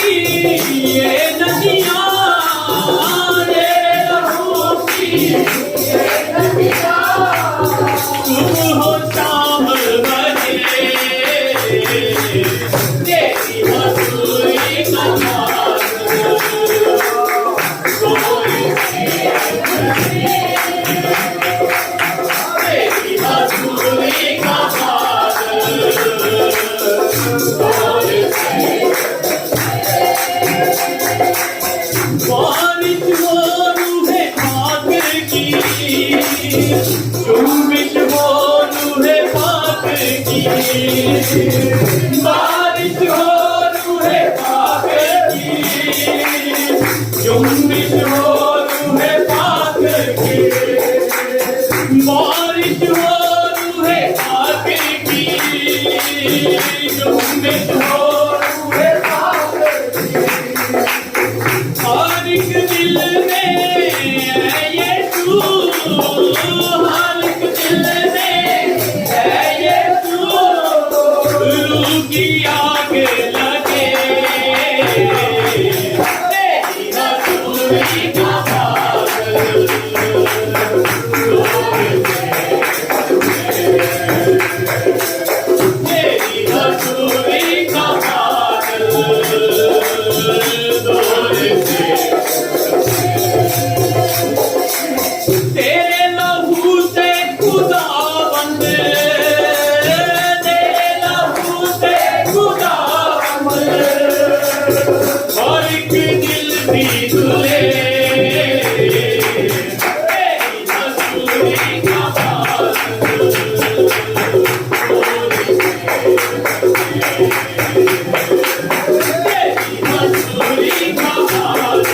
की ये नदियाँ, तेरे लहू की ये नदियाँ, सुबह हो शाम बजे तेरी हजूरी का बाग, तेरी हजूरी का बाग, बारिश हो रूहे पाक की, जुम्बिश हो रूहे पाक की, बारिश हो रूहे पाक की, जुम्बिश हो रूहे पाक की, बारिश हो रूहे पाक की, जुम्बिश हो रूहे पाक की। हर एक दिल में है यीशु, हर एक दिल में है यीशु, रूह की आग लगे तेरी हजूरी का बाग, तेरी हजूरी का बाग, तेरे लहू से खुदावंद, तेरे लहू से खुदावंद, हर एक दिल भी धुले तेरी हजूरी का बाग, तेरी हजूरी का बाग,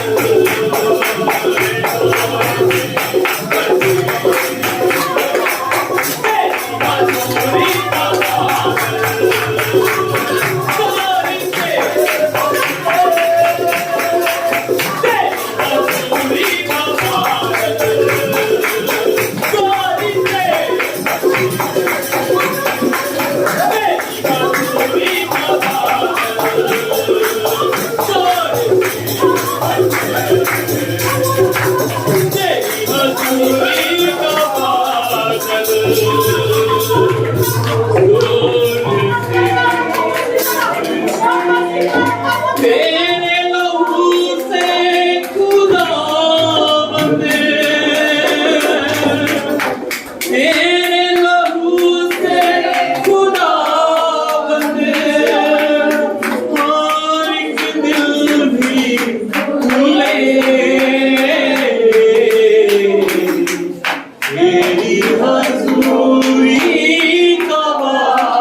तेरे लहू से खुदावंद, तेरे लहू से खुदावंद, हर एक दिल भी खुले तेरी हजूरी का बाग,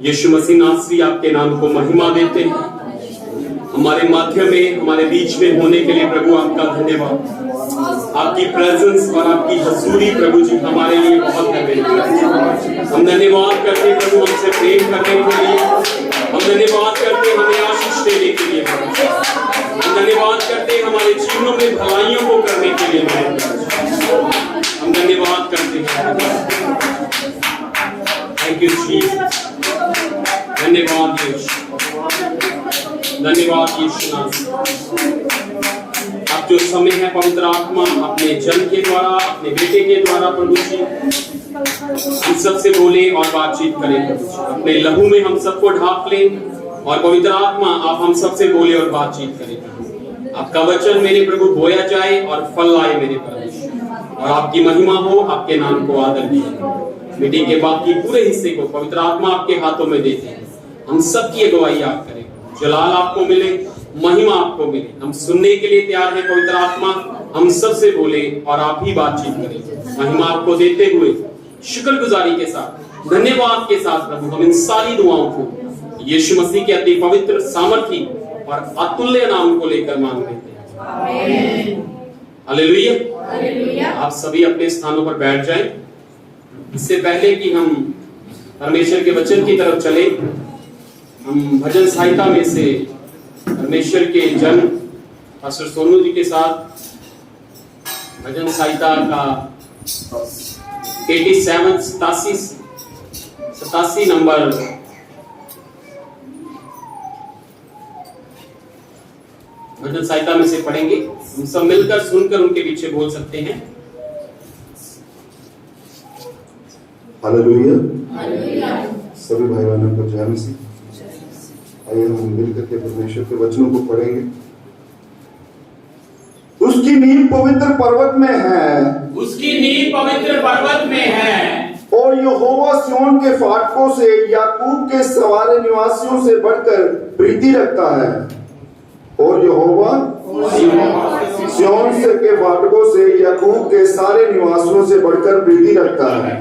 यीशु मसीह नासरी आपके नाम को महिमा देते हैं। हमारे माध्यम में, हमारे बीच में होने के लिए प्रभु आपका धन्यवाद। आपकी प्रेजेंस और आपकी हजूरी प्रभु जी हमारे लिए बहुत है। हम धन्यवाद करते हैं प्रभु हमसे प्रेम करने के लिए, हम धन्यवाद करते हैं हमें आशीष देने के लिए, हम धन्यवाद करते हैं हमारे जीवनों में भलाइयों को करने के लिए, हम धन्यवाद करते हैं। थैंक यू जीसस, धन्यवाद यीशु, धन्यवाद यीशु। अब जो समय है पवित्र आत्मा अपने जन के द्वारा, अपने बेटे के द्वारा प्रभु जी हम सबसे बोले और बातचीत करें प्रभु जी। अपने लहू में हम सबको ढांप लें और पवित्र आत्मा आप हम सबसे बोले और बातचीत करें। आपका वचन मेरे प्रभु बोया जाए और फल लाए मेरे प्रभु, और आपकी महिमा हो, आपके नाम को आदर दिए। मीटिंग के बाकी पूरे हिस्से को पवित्र आत्मा आपके हाथों में देते हैं। हम सबकी अगुवाई आप करें, जलाल आपको मिले, महिमा आपको मिले। हम सुनने के लिए तैयार हैं पवित्र आत्मा, हम सबसे बोले और आप ही बातचीत करें। महिमा आपको देते हुए शुक्रगुजारी के साथ, धन्यवाद के साथ प्रभु हम इन सारी दुआओं को यीशु मसीह के अति पवित्र, सामर्थी और अतुल्य नाम को लेकर मांग लेते हैं। हालेलुया। आप सभी अपने स्थानों पर बैठ जाएं। इससे पहले कि हम परमेश्वर के वचन की तरफ चले, हम भजन सहायता में से परमेश्वर के जन पास्टर सोनू जी के साथ भजन संहिता का 87 नंबर भजन संहिता में से पढ़ेंगे। हम सब मिलकर सुनकर उनके पीछे बोल सकते हैं। हालेलुया। सभी भाई बहनों को जय मसीह। आइए हम मिलकर के परमेश्वर के वचनों को पढ़ेंगे। उसकी नींव पवित्र पर्वत में है, उसकी नींव पवित्र पर्वत में है, और यहोवा सिय्योन के फाटकों से याकूब के सवारे निवासियों से बढ़कर प्रीति रखता है। और यहोवा सिय्योन से के फाटकों से याकूब के सारे निवासियों से बढ़कर प्रीति रखता है।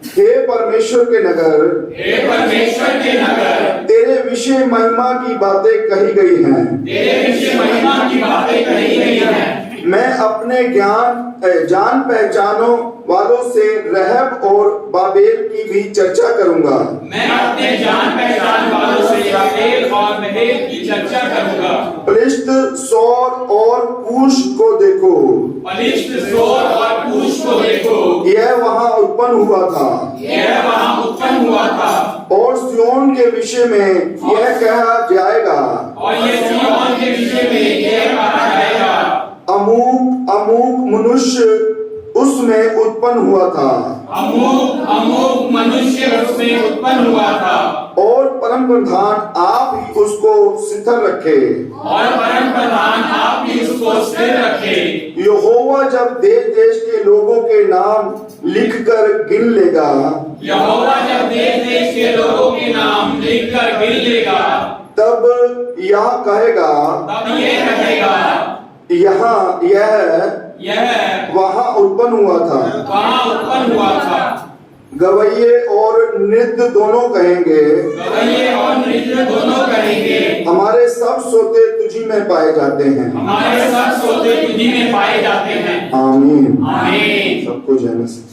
हे परमेश्वर के नगर, हे परमेश्वर के नगर, तेरे विषय महिमा की बातें कही गई हैं, तेरे विषय महिमा की बातें कही गई हैं। मैं अपने जान पहचानों वालों से रहब और बाबेल की भी चर्चा करूंगा। मैं अपने जान पहचान वालों से बाबेल और बहेल की चर्चा करूंगा। पलिश्त, सौर और कूश को देखो, पलिश्त, सौर और कूश को देखो, यह वहां उत्पन्न हुआ था, यह वहां उत्पन्न हुआ था। और सिय्योन के विषय में यह कहा जाएगा, और ये सिय्योन के विषय में यह कहा जाएगा, अमूक अमूक मनुष्य उसमें उत्पन्न हुआ था, अमूक अमूक मनुष्य उसमें उत्पन्न हुआ था। और परम प्रधान आप ही उसको स्थिर रखे, और परम प्रधान आप ही उसको स्थिर रखे। यहोवा जब देश देश के लोगों के नाम लिखकर गिन लेगा, यहोवा जब देश देश के लोगों के नाम लिखकर गिन लेगा, तब यह कहेगा, तब ये कहेगा, यहाँ यह वहां उत्पन्न हुआ था। वहां उत्पन्न हुआ था। गवैये और नृत्य दोनों कहेंगे, गवैये और नृत्य दोनों कहेंगे, हमारे सब सोते तुझी में पाए जाते हैं। हमारे सब सोते तुझी में पाए जाते हैं। आमीन। आमीन। सबको जय मसीह।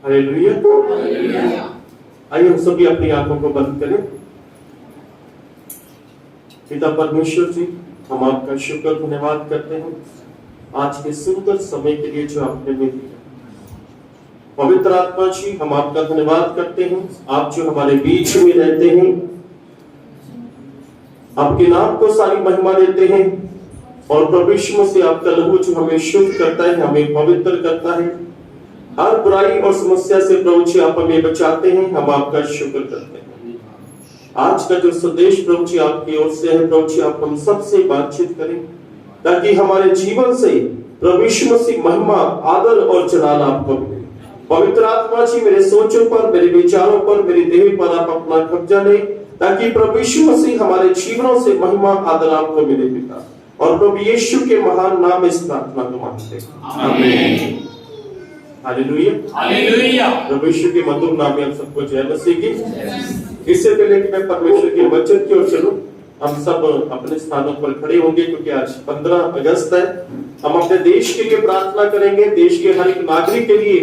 हालेलुया। आइए हम सभी अपनी आंखों को बंद करें। पिता परमेश्वर जी, हम आपका शुक्र धन्यवाद करते हैं आज के सुंदर समय के लिए जो आपने हमें दिया। पवित्र आत्मा जी, हम आपका धन्यवाद करते हैं, आप जो हमारे बीच में रहते हैं, आपके नाम को सारी महिमा देते हैं। और प्रभु यीशु मसीह आपका लहू जो हमें शुद्ध करता है, हमें पवित्र करता है, हर बुराई और समस्या से प्रभु जी आप हमें बचाते हैं। हम आपका शुक्र करते हैं। आज का जो संदेश प्रभु जी आपकी ओर से है, प्रभु जी आप हम सबसे बातचीत करें, ताकि हमारे जीवन से प्रभु यीशु मसीह महिमा, आदर और जलाल आपको मिले। पवित्र आत्मा जी, मेरे सोचों पर, मेरे विचारों पर, मेरी देह पर आप अपना कब्जा लें, ताकि प्रभु यीशु मसीह हमारे जीवनों से महिमा, आदर आपको मिले पिता। और प्रभु यीशु के महान नाम में इस प्रार्थना को मांगते हैं। आमीन। हालेलुया। हालेलुया। प्रभु यीशु के मधुर नाम में आप सबको जय मसीह की। इससे पहले कि मैं परमेश्वर के वचन की ओर चलूं, हम सब अपने स्थानों पर खड़े होंगे, क्योंकि आज 15 अगस्त है। हम अपने देश के लिए प्रार्थना करेंगे, देश के हर एक नागरिक के लिए,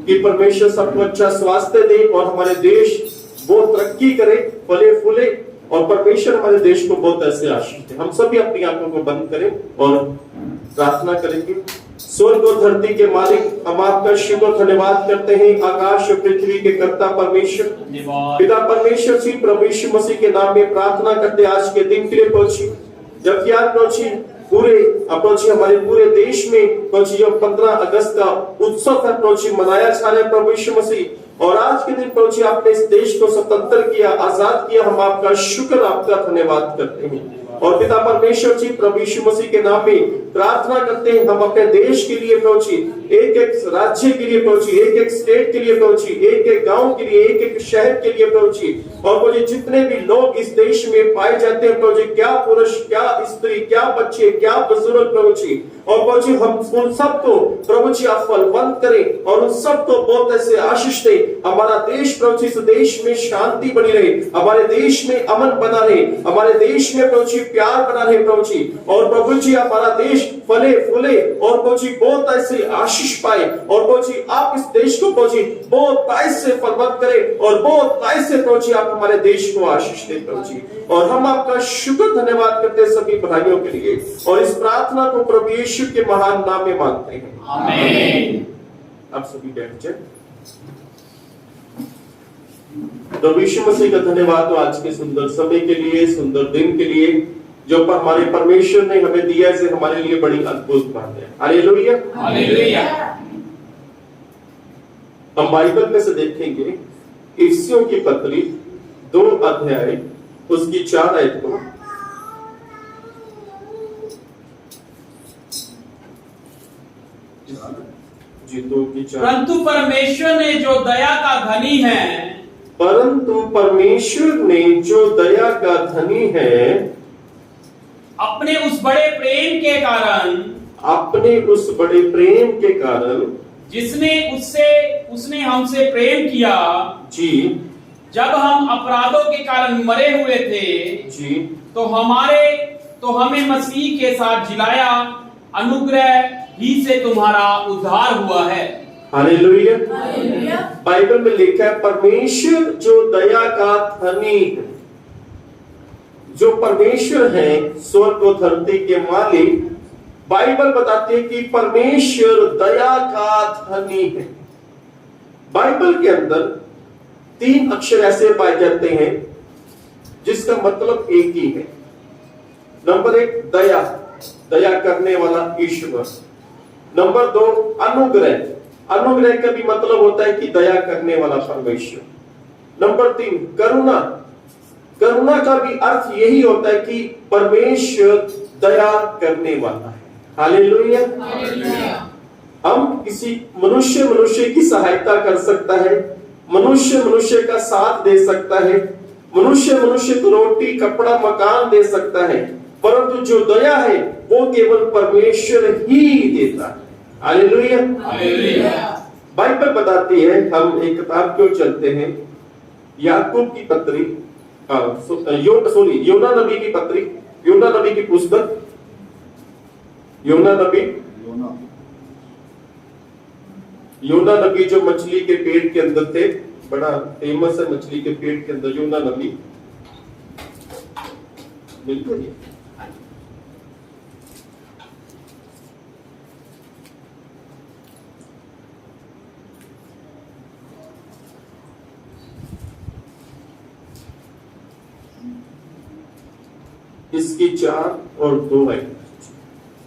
कि परमेश्वर सबको अच्छा स्वास्थ्य दे और हमारे देश बहुत तरक्की करे, फले फूले, और परमेश्वर हमारे देश को बहुत ऐसे आशीष दे। हम सभी अपनी आंखों को बंद करें और प्रार्थना करेंगे। स्वर्ग और धरती के मालिक, हम आपका शुक्र धन्यवाद करते हैं, आकाश और पृथ्वी के कर्ता परमेश्वर, पिता परमेश्वर जी, प्रभु यीशु मसीह के नाम में प्रार्थना करते आज के दिन के लिए पहुंची, जबकि आज पहुंची पूरे हमारे पूरे देश में पहुंची 15 अगस्त का उत्सव है पहुंची मनाया जा रहा है प्रभु यीशु मसीह। और आज के दिन पहुंची आपने इस देश को स्वतंत्र किया, आजाद किया। हम आपका शुक्र, आपका धन्यवाद करते हैं। और पिता परमेश्वर जी प्रभु यीशु मसीह के नाम में प्रार्थना करते हैं, हम अपने देश के लिए प्रभु जी, एक एक राज्य के लिए प्रभु जी, एक एक स्टेट के लिए प्रभु जी, एक एक गांव के लिए, एक एक शहर के लिए प्रभु जी, और प्रभु जी जितने भी लोग इस देश में पाए जाते हैं प्रभु जी, क्या पुरुष, क्या स्त्री, क्या बच्चे, क्या बुजुर्ग प्रभु जी, और प्रभु जी हम उन सबको प्रभु जी आप फलवंत करें और उन सबको बहुत ऐसे आशीष दे। हमारा देश प्रभु जी, इस देश में शांति बनी रहे, हमारे देश में अमन बना रहे, हमारे देश में प्रभु जी प्यार बना रहे प्रभु जी, और प्रभु जी हमारा देश फले फूले और प्रभु जी बहुत ऐसे आशीष पाए, और प्रभु जी आप इस देश को प्रभु जी बहुत ऐसे फलवंत करें और बहुत ऐसे प्रभु जी आप हमारे देश को आशीष दे प्रभु जी। और हम आपका शुक्र धन्यवाद करते हैं सभी भाइयों के लिए, और इस प्रार्थना को प्रभु यीशु के महान नाम में मांगते हैं, आमीन। आप सभी बैठ जाए। प्रभु यीशु मसीह का धन्यवाद हो आज के सुंदर समय के लिए, सुंदर दिन के लिए, जो पर हमारे परमेश्वर ने हमें दिया है, हमारे लिए बड़ी अद्भुत बात है। Hallelujah, hallelujah. हम बाइबल में से देखेंगे इफिसियों की पत्री 2 अध्याय उसकी 4 आयत को। जी 2 की 4। परंतु परमेश्वर ने जो दया का धनी है, परंतु परमेश्वर ने जो दया का धनी है, अपने उस बड़े प्रेम के कारण, अपने उस बड़े प्रेम के कारण, उसने हमसे प्रेम किया जी, जब हम अपराधों के कारण मरे हुए थे जी, तो हमें मसीह के साथ जिलाया, अनुग्रह ही से तुम्हारा उद्धार हुआ है। हालेलुया। बाइबल में लिखा है परमेश्वर जो दया का धनी है, जो परमेश्वर है स्वर्ग और धरती के मालिक, बाइबल बताती है कि परमेश्वर दया का धनी है। बाइबल के अंदर 3 अक्षर ऐसे पाए जाते हैं जिसका मतलब एक ही है। नंबर 1 दया, दया करने वाला ईश्वर। नंबर 2 अनुग्रह, अनुग्रह का भी मतलब होता है कि दया करने वाला परमेश्वर। नंबर 3 करुणा, करुणा का भी अर्थ यही होता है कि परमेश्वर दया करने वाला है। हालेलुया। हम किसी मनुष्य की सहायता कर सकता है, मनुष्य का साथ दे सकता है, मनुष्य को रोटी कपड़ा मकान दे सकता है, परंतु जो दया है वो केवल परमेश्वर ही देता है। हालेलुया। बाइबल बताती है, हम एक किताब क्यों चलते हैं, याकूब की पत्री, योना नबी की पत्री, योना नबी की पुस्तक, योना नबी जो मछली के पेट के अंदर थे, बड़ा फेमस है मछली के पेट के अंदर योना नबी। बिल्कुल इसकी 4 और 2 आयत,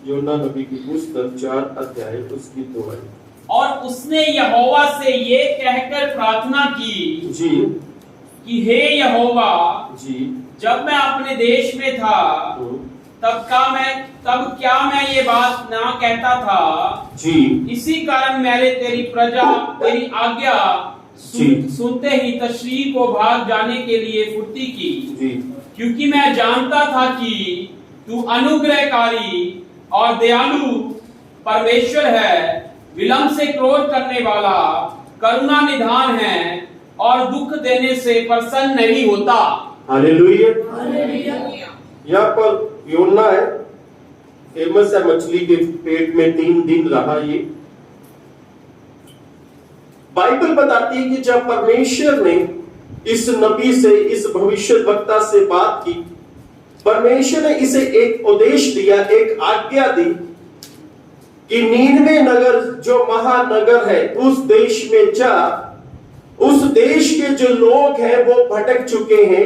योना नबी की पुस्तक 4 अध्याय उसकी 2 आयत। और उसने यहोवा से ये कहकर प्रार्थना की जी कि हे यहोवा, जी, जब मैं अपने देश में था तब क्या मैं ये बात ना कहता था जी, इसी कारण मैंने तेरी प्रजा तेरी आज्ञा सुनते ही तशरीह को भाग जाने के लिए फुर्ती की जी, क्योंकि मैं जानता था कि तू अनुग्रहकारी और दयालु परमेश्वर है, विलंब से क्रोध करने वाला, करुणा निधान है और दुख देने से प्रसन्न नहीं होता। हालेलुया। यहाँ पर योना है, फेमस है, मछली के पेट में 3 दिन रहा ये। बाइबल बताती है कि जब परमेश्वर ने इस नबी से, इस भविष्यद्वक्ता से बात की, परमेश्वर ने इसे एक उपदेश दिया, एक आज्ञा दी कि नीनवे नगर जो महानगर है उस देश में जा, उस देश के जो लोग हैं वो भटक चुके हैं,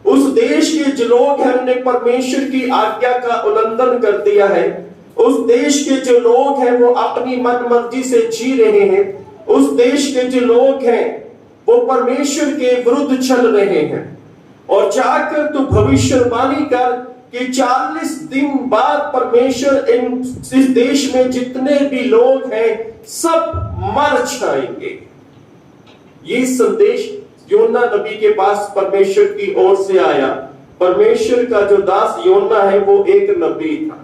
उस देश के जो लोग हैं उन्होंने परमेश्वर की आज्ञा का उल्लंघन कर दिया है, उस देश के जो लोग हैं वो अपनी मनमर्जी से जी रहे हैं, उस देश के जो लोग हैं वो परमेश्वर के विरुद्ध चल रहे हैं, और जाकर तू भविष्यवाणी कर कि 40 दिन बाद परमेश्वर इस देश में जितने भी लोग हैं सब मर जाएंगे। ये संदेश योना नबी के पास परमेश्वर की ओर से आया। परमेश्वर का जो दास योना है वो एक नबी था,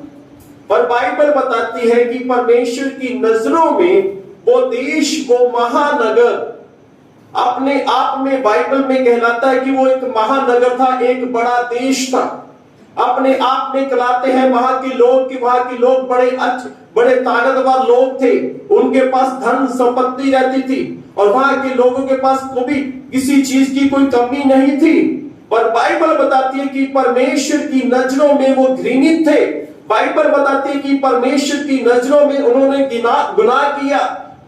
पर बाइबल बताती है कि परमेश्वर की नजरों में वो देश, वो महानगर अपने आप में बाइबल में कहलाता है कि वो एक महानगर था, एक बड़ा देश था। अपने आप में कहलाते हैं वहां के लोग बड़े ताकतवर लोग थे, उनके पास धन संपत्ति रहती थी और वहां के लोगों के पास कभी किसी चीज की कोई कमी नहीं थी। पर बाइबल बताती है कि परमेश्वर की नजरों में वो घृणित थे। बाइबल बताती है कि परमेश्वर की नजरों में उन्होंने गुनाह किया।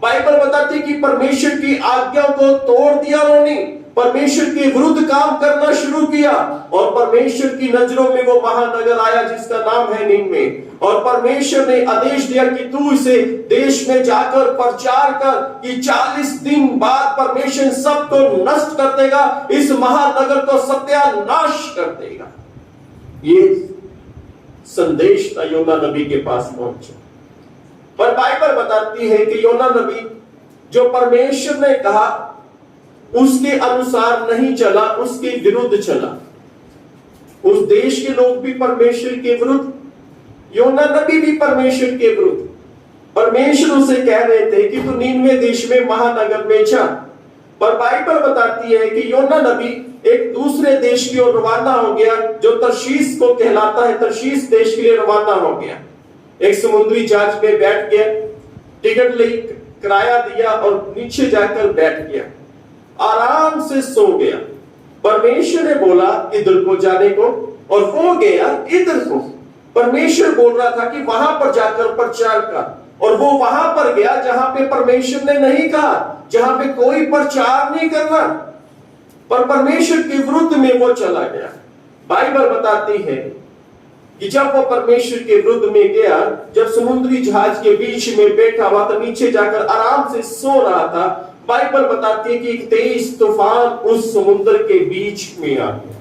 बाइबल बताती है कि परमेश्वर की आज्ञा को तोड़ दिया उन्होंने, परमेश्वर के विरुद्ध काम करना शुरू किया और परमेश्वर की नजरों में वो महानगर आया जिसका नाम है निनवे। और परमेश्वर ने आदेश दिया कि तू इसे देश में जाकर प्रचार कर कि 40 दिन बाद परमेश्वर सबको नष्ट कर देगा, इस महानगर को सत्यानाश कर देगा। ये संदेश था योना नबी के पास पहुंचा। पर बाइबल बताती है कि योना नबी जो परमेश्वर ने कहा उसके अनुसार नहीं चला, उसके विरुद्ध चला। उस देश के लोग भी परमेश्वर के विरुद्ध, योना नबी भी परमेश्वर के विरुद्ध। परमेश्वर उसे कह रहे थे कि तू नीनवे देश में महानगर में जा, पर बाइबल बताती है कि योना नबी एक दूसरे देश की ओर रवाना हो गया जो तरशीश को कहलाता है। तरशीश देश के लिए रवाना हो गया, एक समुद्री जहाज में बैठ गया, टिकट ले किराया दिया और नीचे जाकर बैठ गया, आराम से सो गया। परमेश्वर ने बोला इधर को जाने को और वो गया इधर को। परमेश्वर बोल रहा था कि वहां पर जाकर प्रचार कर, और वो वहां पर गया जहां पे परमेश्वर ने नहीं कहा, जहां पे कोई प्रचार नहीं करना, पर परमेश्वर के विरुद्ध में वो चला गया। बाइबल बताती है कि जब वो परमेश्वर के विरुद्ध में गया, जब समुद्री जहाज के बीच में बैठा हुआ था, नीचे जाकर आराम से सो रहा था, बाइबल बताती है कि एक तेज तूफान उस समुद्र के बीच में आ गया।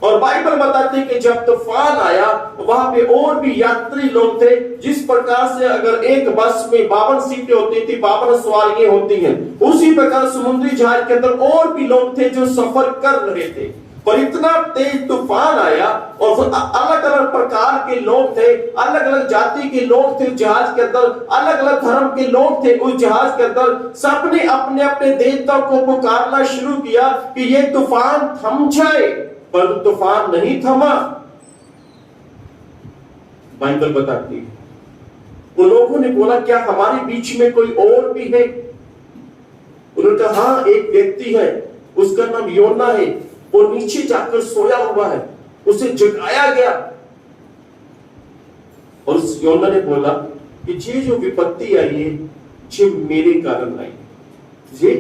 और बाइबल बताती है कि जब तूफान आया वहां पे और भी यात्री लोग थे। जिस प्रकार से अगर एक बस में 52 सीटें होती थी, 52 सवारियां होती हैं, उसी प्रकार समुद्री जहाज के अंदर और भी लोग थे जो सफर कर रहे थे। पर इतना तेज तूफान आया और अलग अलग प्रकार के लोग थे, अलग अलग जाति के लोग थे जहाज के अंदर, अलग अलग धर्म के लोग थे उस जहाज के अंदर। सबने अपने अपने देवता को पुकारना शुरू किया कि ये तूफान थम जाए, पर तूफान नहीं थमा। बाइबल बताती है उन लोगों ने बोला क्या हमारे बीच में कोई और भी है? उन्होंने कहा हाँ, एक व्यक्ति है, उसका नाम योना है, वो नीचे जाकर सोया हुआ है, उसे जगाया गया। और उस योना ने बोला कि ये जो विपत्ति आई है ये मेरे कारण आई, ये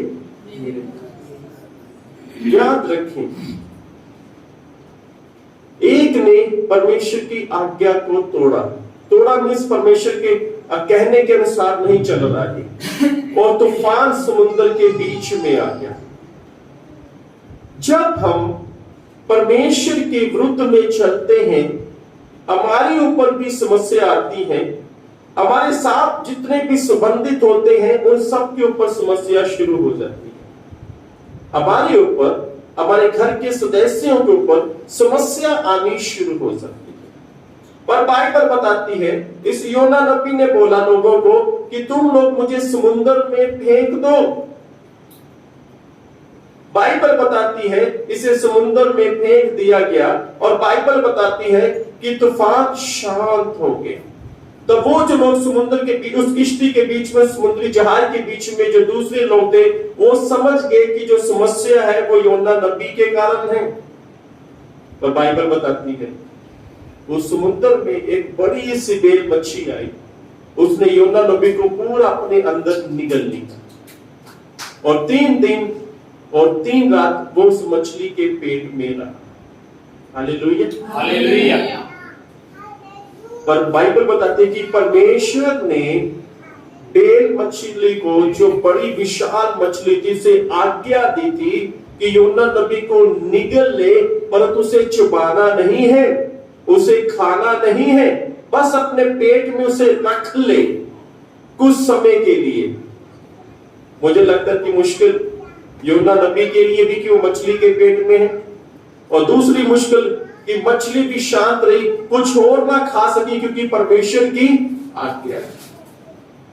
याद रखें, एक ने परमेश्वर की आज्ञा को तोड़ा मीन्स परमेश्वर के कहने के अनुसार नहीं चल रहा है और तूफान समुद्र के बीच में आ गया। जब हम परमेश्वर के विरुद्ध में चलते हैं, हमारे ऊपर भी समस्या आती है, हमारे साथ जितने भी संबंधित होते हैं उन सब के ऊपर समस्या शुरू हो जाती है। हमारे ऊपर, हमारे घर के सदस्यों के ऊपर समस्या आनी शुरू हो सकती है। पर बाइबल बताती है, इस योना नबी ने बोला लोगों को कि तुम लोग मुझे समुद्र में फेंक दो। बाइबल बताती है इसे समुद्र में फेंक दिया गया और बाइबल बताती है कि तूफान शांत हो गया। तो वो जो लोग समुद्र के बीच, उस किश्ती के बीच में, समुद्री जहाज के बीच में जो दूसरे लोग थे, वो समझ गए कि जो समस्या है वो योना नबी के कारण है। पर बाइबल बताती है वो समुद्र में एक बड़ी सी बेल मच्छी आई, उसने योना नबी को पूरा अपने अंदर निगल लिया और 3 दिन और 3 रात वो उस मछली के पेट में रहा। Hallelujah, hallelujah. पर बाइबल बताती है कि परमेश्वर ने बेल मछली को, जो बड़ी विशाल मछली थी, से आज्ञा दी थी कि योना नबी को निगल ले, परंतु उसे चुबाना नहीं है। उसे खाना नहीं है, बस अपने पेट में उसे रख ले कुछ समय के लिए। मुझे लगता है कि मुश्किल योना नबी के लिए भी कि वो मछली के पेट में है, और दूसरी मुश्किल कि मछली भी शांत रही, कुछ और ना खा सकी क्योंकि परमेश्वर की आज्ञा है।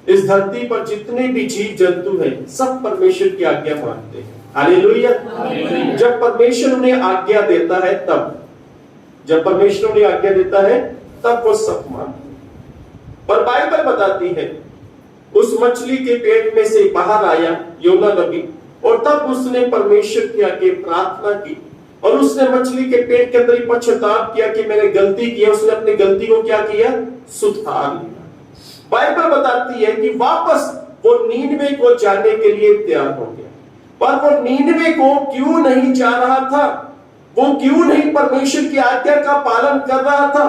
इस धरती पर जितने भी जीव जंतु हैं सब परमेश्वर की आज्ञा मानते हैं। हालेलुया। जब परमेश्वर उन्हें आज्ञा देता है तब, जब परमेश्वर उन्हें आज्ञा देता है तब वो सब मानते हैं। पर बाइबल बताती है उस मछली के पेट में से बाहर आया योना नबी, और तब उसने परमेश्वर के आगे प्रार्थना की, और उसने मछली के पेट के अंदर ही पश्चाताप किया कि मैंने गलती की। उसने अपनी गलती को क्या किया? सुधार लिया। बाइबल बताती है कि वापस वो नीनवे को जाने के लिए तैयार हो गया, पर वो नीनवे को क्यों नहीं जा रहा था? वो क्यों नहीं परमेश्वर की आज्ञा का पालन कर रहा था?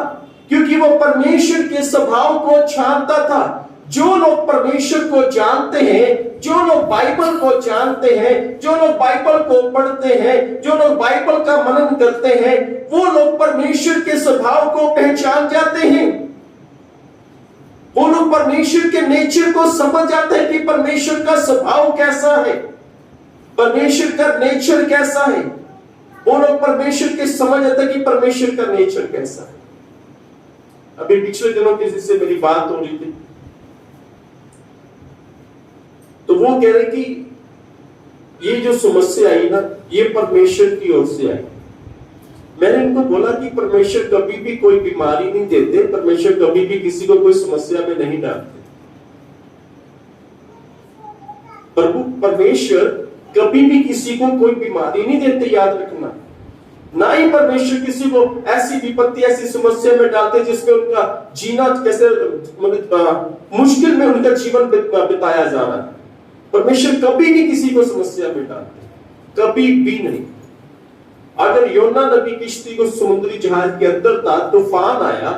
क्योंकि वो परमेश्वर के स्वभाव को जानता था। जो लोग परमेश्वर को जानते हैं, जो लोग बाइबल को जानते हैं, जो लोग बाइबल को पढ़ते हैं, जो लोग बाइबल का मनन करते हैं, वो लोग परमेश्वर के स्वभाव को पहचान जाते हैं। वो लोग परमेश्वर के नेचर को समझ जाते हैं कि परमेश्वर का स्वभाव कैसा है, परमेश्वर का नेचर कैसा है। वो लोग परमेश्वर के समझ जाते हैं कि परमेश्वर का नेचर कैसा है। अभी पिछले दिनों किसी से मेरी बात हो रही थी, तो वो कह रहे कि ये जो समस्या आई ना, ये परमेश्वर की ओर से आई। मैंने इनको बोला कि परमेश्वर कभी भी कोई बीमारी नहीं देते, परमेश्वर कभी भी किसी को कोई समस्या में नहीं डालते। प्रभु परमेश्वर कभी भी किसी को कोई बीमारी नहीं देते, याद रखना। ना ही परमेश्वर किसी को ऐसी विपत्ति, ऐसी समस्या में डालते जिसमें उनका जीना कैसे मुश्किल में उनका जीवन बिताया जा रहा है। परमेश्वर कभी भी किसी को समस्या में डालते, कभी भी नहीं। अगर योना नबी किश्ती को समुद्री जहाज के अंदर था, तूफान आया,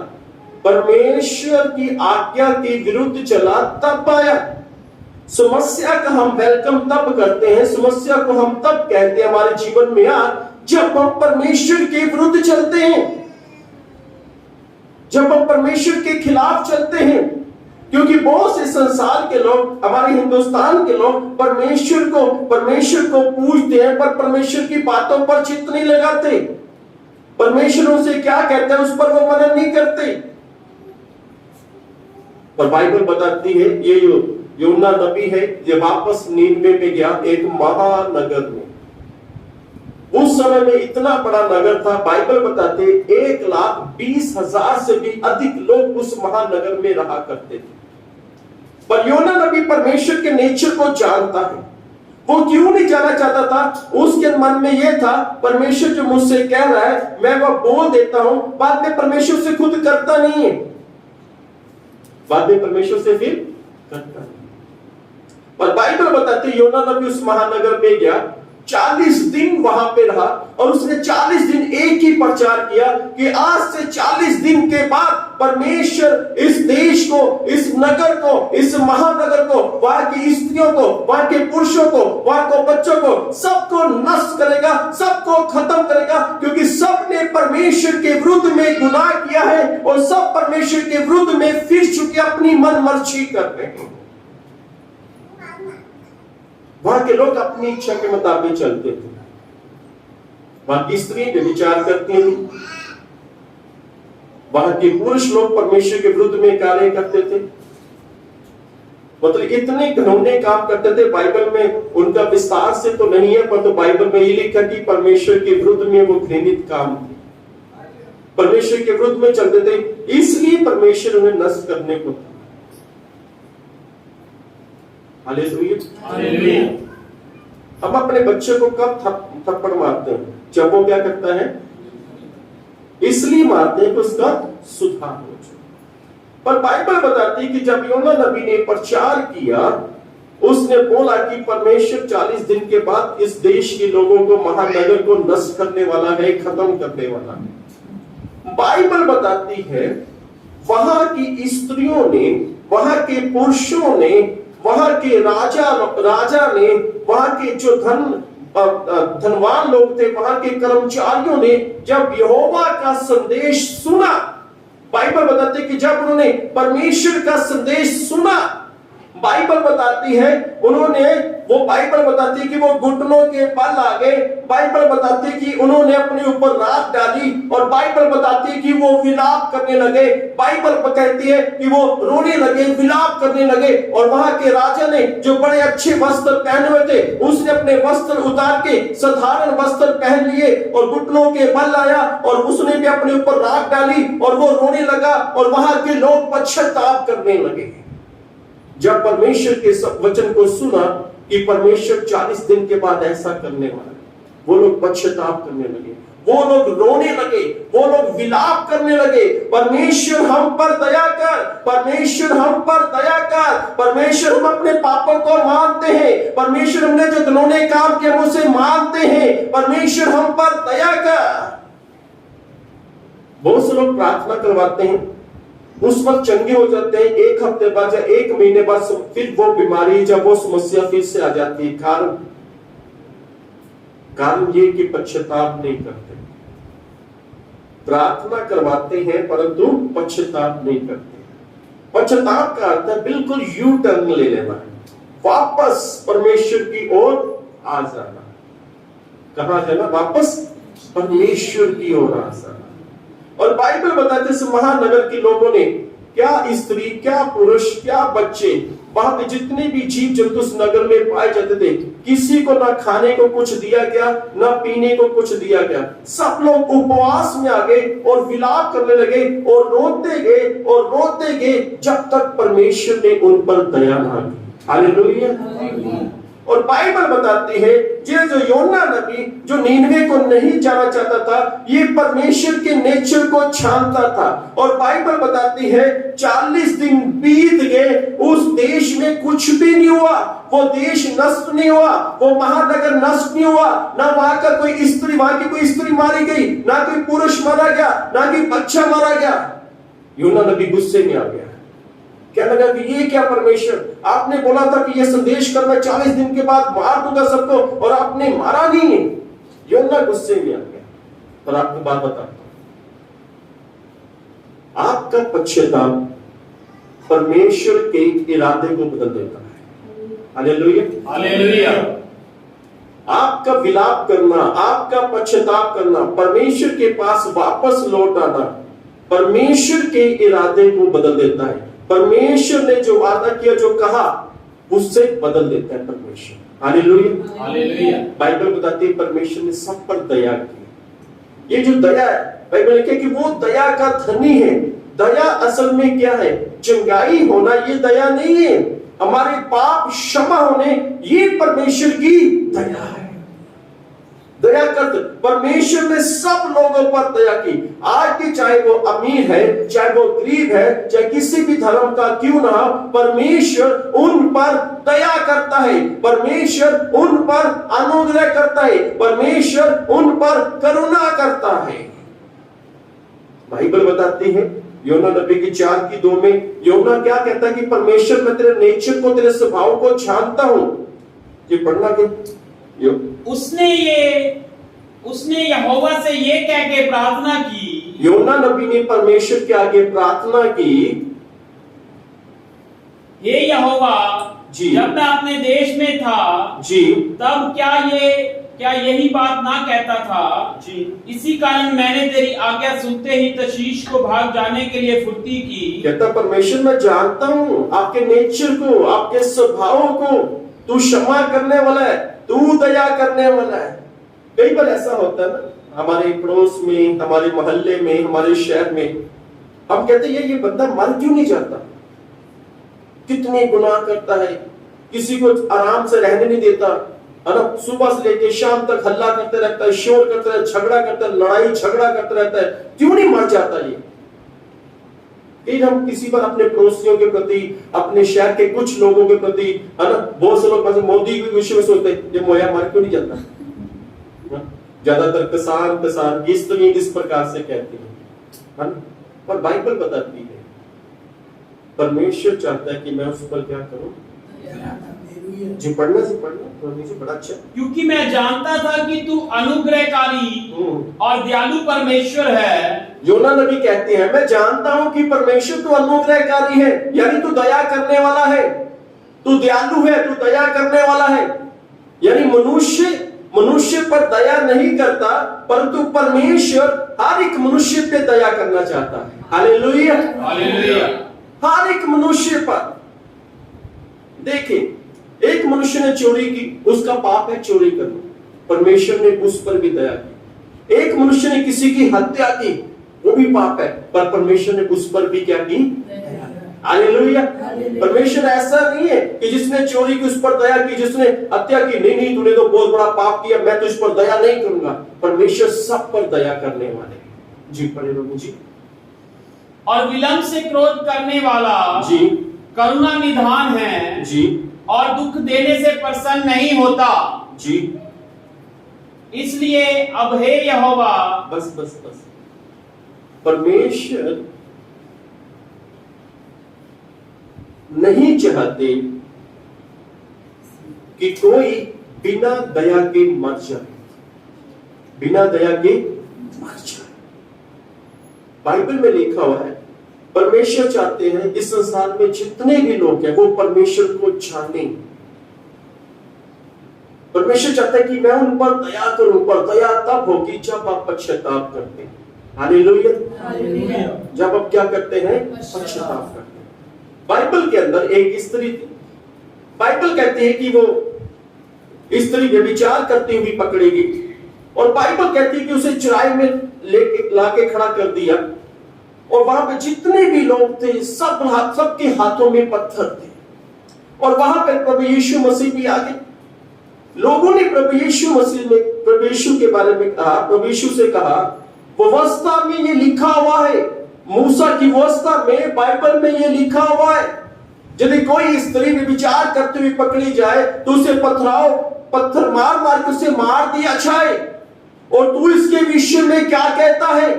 परमेश्वर की आज्ञा के विरुद्ध चला, तब आया। समस्या का हम वेलकम तब करते हैं, समस्या को हम तब कहते हैं हमारे जीवन में यार, जब हम परमेश्वर के विरुद्ध चलते हैं, जब हम परमेश्वर के खिलाफ चलते हैं। क्योंकि बहुत से संसार के लोग, हमारे हिंदुस्तान के लोग परमेश्वर को पूजते हैं, पर परमेश्वर की बातों पर चित्त नहीं लगाते। परमेश्वर उनसे क्या कहते हैं उस पर वो मनन नहीं करते। पर बाइबल बताती है ये योना नबी है, ये वापस नीनवे में गया, एक महानगर में। उस समय में इतना बड़ा नगर था, बाइबल बताते 1,20,000 से भी अधिक लोग उस महानगर में रहा करते थे। पर योना नबी परमेश्वर के नेचर को जानता है। वो क्यों नहीं जाना चाहता था? उसके मन में यह था, परमेश्वर जो मुझसे कह रहा है मैं वो बोल देता हूं, बाद में परमेश्वर से खुद करता नहीं है, बाद में परमेश्वर से फिर करता नहीं। पर बाइबल बताती योना नबी उस महानगर में गया, 40 दिन वहां पे रहा, और उसने 40 दिन एक ही प्रचार किया कि आज से 40 दिन के बाद परमेश्वर इस देश को, इस नगर को, इस महानगर को, वहां की स्त्रियों को, वहां के पुरुषों को, वहां को बच्चों को, सबको नष्ट करेगा, सबको खत्म करेगा। क्योंकि सब ने परमेश्वर के विरुद्ध में गुनाह किया है, और सब परमेश्वर के विरुद्ध में फिर चुके अपनी मन मर्जी कर रहे हैं। वहां के लोग अपनी इच्छा के मुताबिक चलते थे, वहां की स्त्री व्यभिचार करती थी, वहां के पुरुष लोग परमेश्वर के विरुद्ध में कार्य करते थे। मतलब इतने घिनौने काम करते थे। बाइबल में उनका विस्तार से तो नहीं है, पर तो बाइबल में ये लिखा कि परमेश्वर के विरुद्ध में वो घृणित काम थे, परमेश्वर के विरुद्ध में चलते थे, इसलिए परमेश्वर उन्हें नष्ट करने को था। हालेलुया। हम अपने बच्चे को कब थप्पड़ मारते हैं? जब वो क्या करता है, इसलिए मारते हैं कि उसका सुधार हो जाए। पर बाइबल बताती है कि जब योना नबी ने प्रचार किया, उसने बोला कि परमेश्वर 40 दिन के बाद इस देश के लोगों को, महानगर को नष्ट करने वाला है, खत्म करने वाला है। बाइबल बताती है वहां की स्त्रियों ने, वहां के पुरुषों ने, वहां के राजा ने, वहां के जो धन धनवान लोग थे, वहां के कर्मचारियों ने जब यहोवा का संदेश सुना, बाइबल बताती है कि जब उन्होंने परमेश्वर का संदेश सुना, बाइबल बताती है बाइबल बताती है कि वो घुटनों के बल आ गए। बाइबल बताती है कि उन्होंने अपने ऊपर राख डाली, और बाइबल बताती है कि वो विलाप करने लगे। बाइबल कहती है कि वो रोने लगे, विलाप करने लगे। और वहां के राजा ने जो बड़े अच्छे वस्त्र पहने हुए थे, उसने अपने वस्त्र उतार के साधारण वस्त्र पहन लिए और घुटनों के बल आया, और उसने भी अपने ऊपर राख डाली और वो रोने लगा, और वहां के लोग पश्चाताप करने लगे। जब परमेश्वर के सब वचन को सुना कि परमेश्वर 40 दिन के बाद ऐसा करने वाला है, वो लोग पश्चाताप करने लगे, वो लोग रोने लगे, वो लोग विलाप करने लगे, परमेश्वर हम पर दया कर, परमेश्वर हम पर दया कर, परमेश्वर हम अपने पापों को मानते हैं, परमेश्वर हमने जो घिनौने काम किए उसे मानते हैं, परमेश्वर हम पर दया कर। बहुत से लोग प्रार्थना करवाते हैं, उस वक्त चंगे हो जाते हैं, 1 हफ्ते बाद या 1 महीने बाद फिर वो बीमारी, जब वो समस्या फिर से आ जाती है। कारण ये कि पश्चाताप नहीं करते, प्रार्थना करवाते हैं परंतु पश्चाताप नहीं करते। पश्चाताप का अर्थ है बिल्कुल यू टर्न ले लेना है, वापस परमेश्वर की ओर आ जाना। कहां जाना? वापस परमेश्वर की ओर आ जाना। और बाइबल बताते हैं महानगर के लोगों ने, क्या स्त्री, क्या पुरुष, क्या बच्चे, वहां पे जितने भी जीव जंतु उस नगर में पाए जाते थे, किसी को ना खाने को कुछ दिया गया, ना पीने को कुछ दिया गया। सब लोग उपवास में आ गए और विलाप करने लगे और रोते गए जब तक परमेश्वर ने उन पर दया ना की। हालेलुया। और बाइबल बताती है ये जो योना नबी जो नीनवे को नहीं जाना चाहता था, ये परमेश्वर के नेचर को छानता था। और बाइबल बताती है 40 दिन बीत गए, उस देश में कुछ भी नहीं हुआ, वो देश नष्ट नहीं हुआ, वो महानगर नष्ट नहीं हुआ, ना वहां का कोई स्त्री, वहां की कोई स्त्री मारी गई, ना कोई पुरुष मारा गया, ना कोई बच्चा मारा गया। योना नबी गुस्से में आ गया, कहने लगा कि ये क्या परमेश्वर, आपने बोला था कि ये संदेश कर मैं 40 दिन के बाद मार दूंगा सबको, और आपने मारा नहीं है। योना गुस्से में आ गया। पर आपको बात बताता हूं, आपका पश्चाताप परमेश्वर के इरादे को बदल देता है। Hallelujah, hallelujah. आपका विलाप करना, आपका पश्चाताप करना, परमेश्वर के पास वापस लौट आना, परमेश्वर के इरादे को बदल देता है। परमेश्वर ने जो वादा किया, जो कहा, उससे बदल देता है परमेश्वर। Hallelujah, hallelujah. बाइबल बताती है परमेश्वर ने सब पर दया की। ये जो दया है, बाइबल लिखा है कि वो दया का धनी है। दया असल में क्या है? चंगाई होना ये दया नहीं है, हमारे पाप क्षमा होने ये परमेश्वर की दया है। दया करते परमेश्वर ने सब लोगों पर दया की। आज भी चाहे वो अमीर है, चाहे वो गरीब है, चाहे किसी भी धर्म का क्यों ना, परमेश्वर उन पर दया करता है, परमेश्वर उन पर अनुग्रह करता है, परमेश्वर उन पर करुणा करता है। बाइबल बताती है योना नबी की 4:2 में योना क्या कहता है कि परमेश्वर मैं तेरे नेचर को, तेरे स्वभाव को जानता हूं। ये पढ़ना के उसने यहोवा से ये कह के प्रार्थना की। योना नबी ने परमेश्वर के आगे प्रार्थना की, हे यहोवा जी, जब मैं अपने देश में था जी, तब क्या यही बात ना कहता था जी। इसी कारण मैंने तेरी आज्ञा सुनते ही तशीश को भाग जाने के लिए फुर्ती की। कहता परमेश्वर मैं जानता हूं आपके नेचर को, आपके स्वभाव को, तू क्षमा करने वाला है, तू दया करने वाला है। कई बार ऐसा होता है ना, हमारे पड़ोस में, हमारे मोहल्ले में, हमारे शहर में, हम कहते हैं ये बंदा मर क्यों नहीं जाता, कितने गुनाह करता है, किसी को आराम से रहने नहीं देता, है ना, सुबह से लेकर शाम तक हल्ला करते रहता है, शोर करता है, झगड़ा करता है, लड़ाई झगड़ा करता रहता है, क्यों नहीं मर जाता ये। फिर हम किसी पर अपने पड़ोसियों के प्रति, अपने शहर के कुछ लोगों के प्रति, है ना, बहुत से लोग मोदी के विषय में सोचते हैं ये मोया मर क्यों नहीं जाता। ज्यादातर किसान इस प्रकार से कहते हैं, पर बाइबल बताती है परमेश्वर चाहता है कि मैं उस पर क्या करूं, जी पढ़ना जी बड़ा अच्छा। क्योंकि मैं जानता था कि तू अनुग्रहकारी और दयालु परमेश्वर है। योना नबी कहते हैं मैं जानता हूं कि परमेश्वर तू अनुग्रहकारी है, यानी तू दया करने वाला है, तू दयालु है, तू दया करने वाला है। यानी मनुष्य पर दया नहीं करता, परंतु परमेश्वर हर एक मनुष्य पे दया करना चाहता है। Hallelujah, hallelujah. हर एक मनुष्य पर। देखिए, एक मनुष्य ने चोरी की, उसका पाप है चोरी करना, परमेश्वर ने उस पर भी दया की। एक मनुष्य ने किसी की हत्या की, वो भी पाप है, पर परमेश्वर ने उस पर भी क्या की? हालेलुया। परमेश्वर ऐसा नहीं है कि जिसने चोरी की उस पर दया की, जिसने हत्या की नहीं तूने तो बहुत बड़ा पाप किया, मैं तुझ पर दया नहीं करूंगा। परमेश्वर सब पर दया करने वाले। जी पढ़े बाबू जी। और विलंब से क्रोध करने वाला जी, करुणा निधान है जी, और दुख देने से प्रसन्न नहीं होता। जी। इसलिए अब हे यहोवा, बस परमेश्वर नहीं चाहते कि कोई बिना दया के मर जाए, बिना दया के मर जाए। बाइबल में लिखा हुआ है परमेश्वर चाहते हैं इस संसार में जितने भी लोग हैं वो परमेश्वर को जाने। परमेश्वर चाहता है कि मैं उन पर दया करूं, पर दया तब होगी जब आप पश्चाताप करते हैं। हालेलुया। जब आप क्या करते हैं? पश्चाताप करते हैं। बाइबल के अंदर एक स्त्री थी, बाइबल कहती है कि वो स्त्री व्यभिचार करती हुई पकड़ी गई, और बाइबल कहती है कि उसे चराई में लेके लाके खड़ा कर दिया, और वहां पे जितने भी लोग थे सबके हाथों में पत्थर थे, और वहां पे प्रभु यीशु मसीह भी आ गए। लोगों ने प्रभु यीशु के बारे में कहा, प्रभु यीशु से कहा, व्यवस्था में ये लिखा हुआ है, मूसा की व्यवस्था में, बाइबल में ये लिखा हुआ है, यदि कोई स्त्री में विचार करते हुए पकड़ी जाए तो उसे पत्थर मार के उसे मार दिया जाए, और तू इसके विषय में क्या कहता है?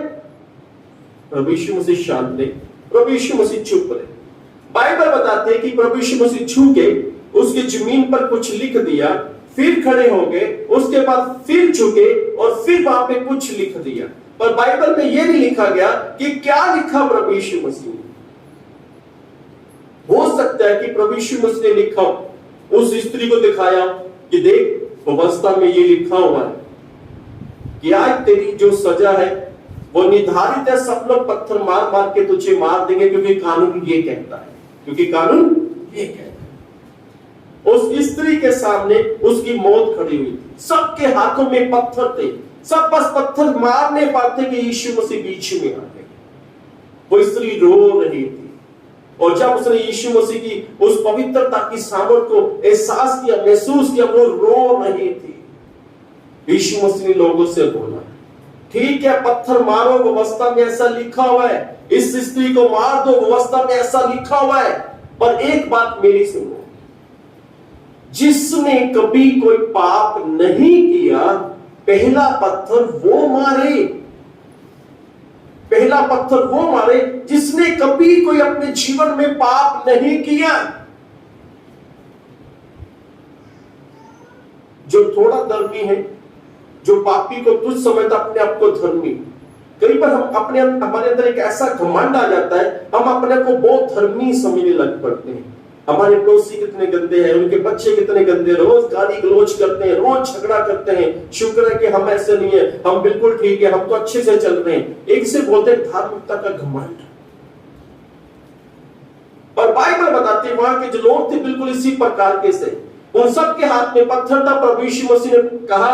प्रभु यीशु मसीह शांत रहे, प्रभु यीशु मसीह चुप रहे। बाइबल बताते हैं कि प्रभु यीशु मसीह छू के उसकी जमीन पर कुछ लिख दिया, फिर खड़े हो गए, उसके बाद फिर झुके और फिर वहां पे कुछ लिख दिया। पर बाइबल में यह नहीं लिखा गया कि क्या लिखा प्रभु यीशु मसीह ने। हो सकता है कि प्रभु यीशु मसीह ने लिखा, उस स्त्री को दिखाया कि देख व्यवस्था में ये लिखा हुआ है कि आज तेरी जो सजा है वो निर्धारित है, सब लोग पत्थर मार मार के तुझे मार देंगे, क्योंकि कानून ये कहता है, क्योंकि कानून ये कहता है। उस स्त्री के सामने उसकी मौत खड़ी हुई थी, सबके हाथों में पत्थर थे, सब बस पत्थर मार नहीं पाते कि यीशु मसीह बीच में आ गए। वो स्त्री रो रही थी, और जब उसने यीशु मसीह की उस पवित्रता की सामर्थ को एहसास किया, महसूस किया, वो रो रही थी। यीशु मसीह ने लोगों से बोला, ठीक है पत्थर मारो, व्यवस्था में ऐसा लिखा हुआ है, इस स्त्री को मार दो, व्यवस्था में ऐसा लिखा हुआ है, पर एक बात मेरी सुनो, जिसने कभी कोई पाप नहीं किया पहला पत्थर वो मारे, पहला पत्थर वो मारे जिसने कभी कोई अपने जीवन में पाप नहीं किया। जो थोड़ा धर्मी है, जो पापी को तुझ समझता अपने आप को धर्मी, कई बार हम हमारे अंदर एक ऐसा घमंड आ जाता है, हम अपने को बहुत धर्मी समझने लग पड़ते हैं। हमारे पड़ोसी कितने गंदे हैं, उनके बच्चे कितने गंदे, रोज गाली गलोच करते हैं, रोज झगड़ा करते हैं, शुक्र है कि हम ऐसे नहीं है, हम बिल्कुल ठीक है, हम तो अच्छे से चल रहे हैं। एक से बोलते हैं धार्मिकता का घमंड। पर बाइबल बताती है वहां के जो लोग थे बिल्कुल इसी प्रकार के से, उन सब के हाथ में पत्थर था। प्रभु यीशु मसीह ने कहा,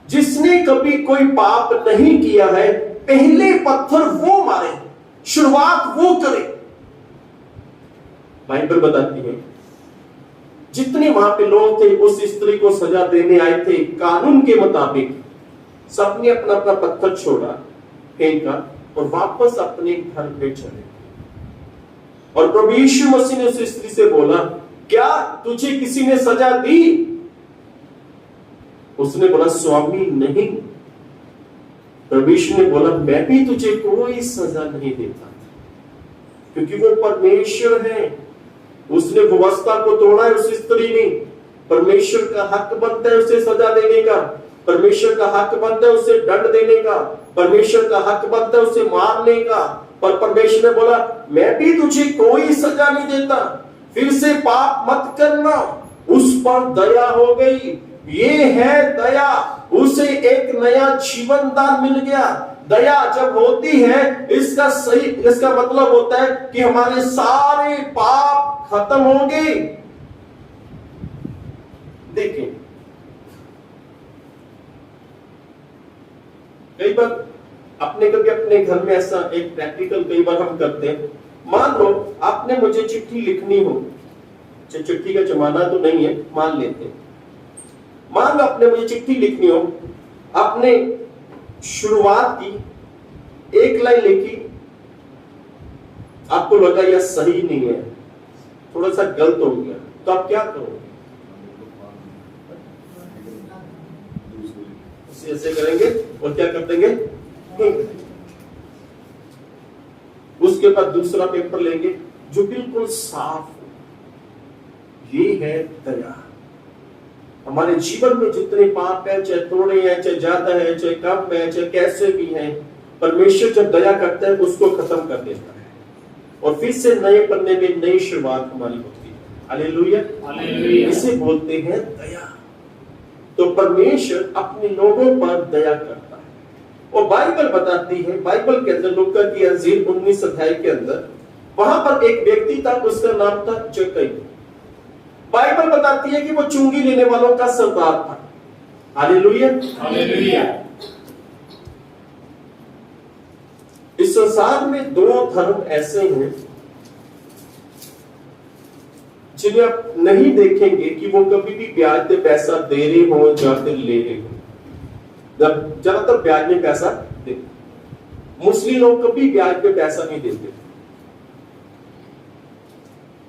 जिसने कभी कोई पाप नहीं किया है पहले पत्थर वो मारे, शुरुआत वो करे। बाइबल बताती है जितने वहां पे लोग थे उस स्त्री को सजा देने आए थे, कानून के मुताबिक सबने अपना अपना पत्थर छोड़ा, फेंका और वापस अपने घर पे चले। और प्रभु यीशु मसीह ने उस स्त्री से बोला, क्या तुझे किसी ने सजा दी? उसने बोला, स्वामी नहीं। प्रभु यीशु ने बोला, मैं भी तुझे कोई सजा नहीं देता, क्योंकि वो परमेश्वर है। उसने व्यवस्था को तोड़ा है उस स्त्री ने, परमेश्वर का हक बनता है उसे सजा देने का, परमेश्वर का हक बनता है उसे दंड देने का, परमेश्वर का हक बनता है उसे मारने का। पर परमेश्वर ने बोला मैं भी तुझे कोई सजा नहीं देता, फिर से पाप मत करना। उस पर दया हो गई, ये है दया। उसे एक नया जीवन दान मिल गया। दया जब होती है इसका मतलब होता है कि हमारे सारे पाप खत्म होंगे। देखिए कई बार कभी अपने घर में ऐसा एक प्रैक्टिकल कई बार हम करते हैं। मान लो आपने मुझे चिट्ठी लिखनी हो, चिट्ठी का जमाना तो नहीं है, मान लेते हैं, मान लो आपने मुझे चिट्ठी लिखनी हो, आपने शुरुआत की, एक लाइन लिखी, आपको लगा यह सही नहीं है, थोड़ा सा गलत हो गया, तो आप क्या करोगे? ऐसे करेंगे और क्या कर देंगे? उसके बाद दूसरा पेपर लेंगे जो बिल्कुल साफ हो। ये है दया। हमारे जीवन में जितने पाप है, चाहे थोड़े हैं, चाहे ज्यादा है, चाहे कम है, चाहे कैसे भी हैं, परमेश्वर जब दया करता है उसको खत्म कर देता है और फिर से नए पन्ने में नई शुरुआत हमारी होती है। Hallelujah, hallelujah. इसे बोलते हैं दया। तो परमेश्वर अपने लोगों पर दया करता है और बाइबल बताती है, बाइबल के अंदर लूका की अंजील 19 अध्याय के अंदर, वहां पर एक व्यक्ति था, उसका नाम था जक्कई। बाइबल बताती है कि वो चुंगी लेने वालों का सरदार था। Hallelujah, hallelujah. इस संसार में दो धर्म ऐसे हैं जिन्हें आप नहीं देखेंगे कि वो कभी भी ब्याज पे पैसा दे रहे हो या फिर ले रहे हो। ज्यादातर ब्याज में पैसा देते। मुस्लिम लोग कभी ब्याज पे पैसा नहीं देते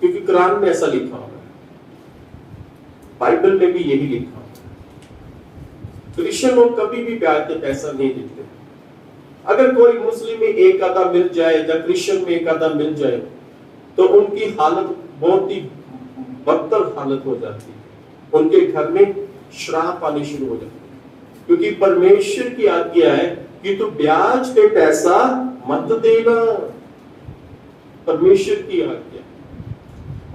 क्योंकि कुरान में ऐसा लिखा हुआ है, बाइबल में भी यही लिखा हुआ है। क्रिश्चियन लोग कभी भी ब्याज पे पैसा नहीं देते। अगर कोई मुस्लिम में एक आधा मिल जाए या क्रिश्चियन में एक आधा मिल जाए तो उनकी हालत बहुत ही बदतर हालत हो जाती है, उनके घर में श्राप आनी शुरू हो जाती है, क्योंकि परमेश्वर की आज्ञा है कि तू ब्याज पे पैसा मत देना। परमेश्वर की आज्ञा।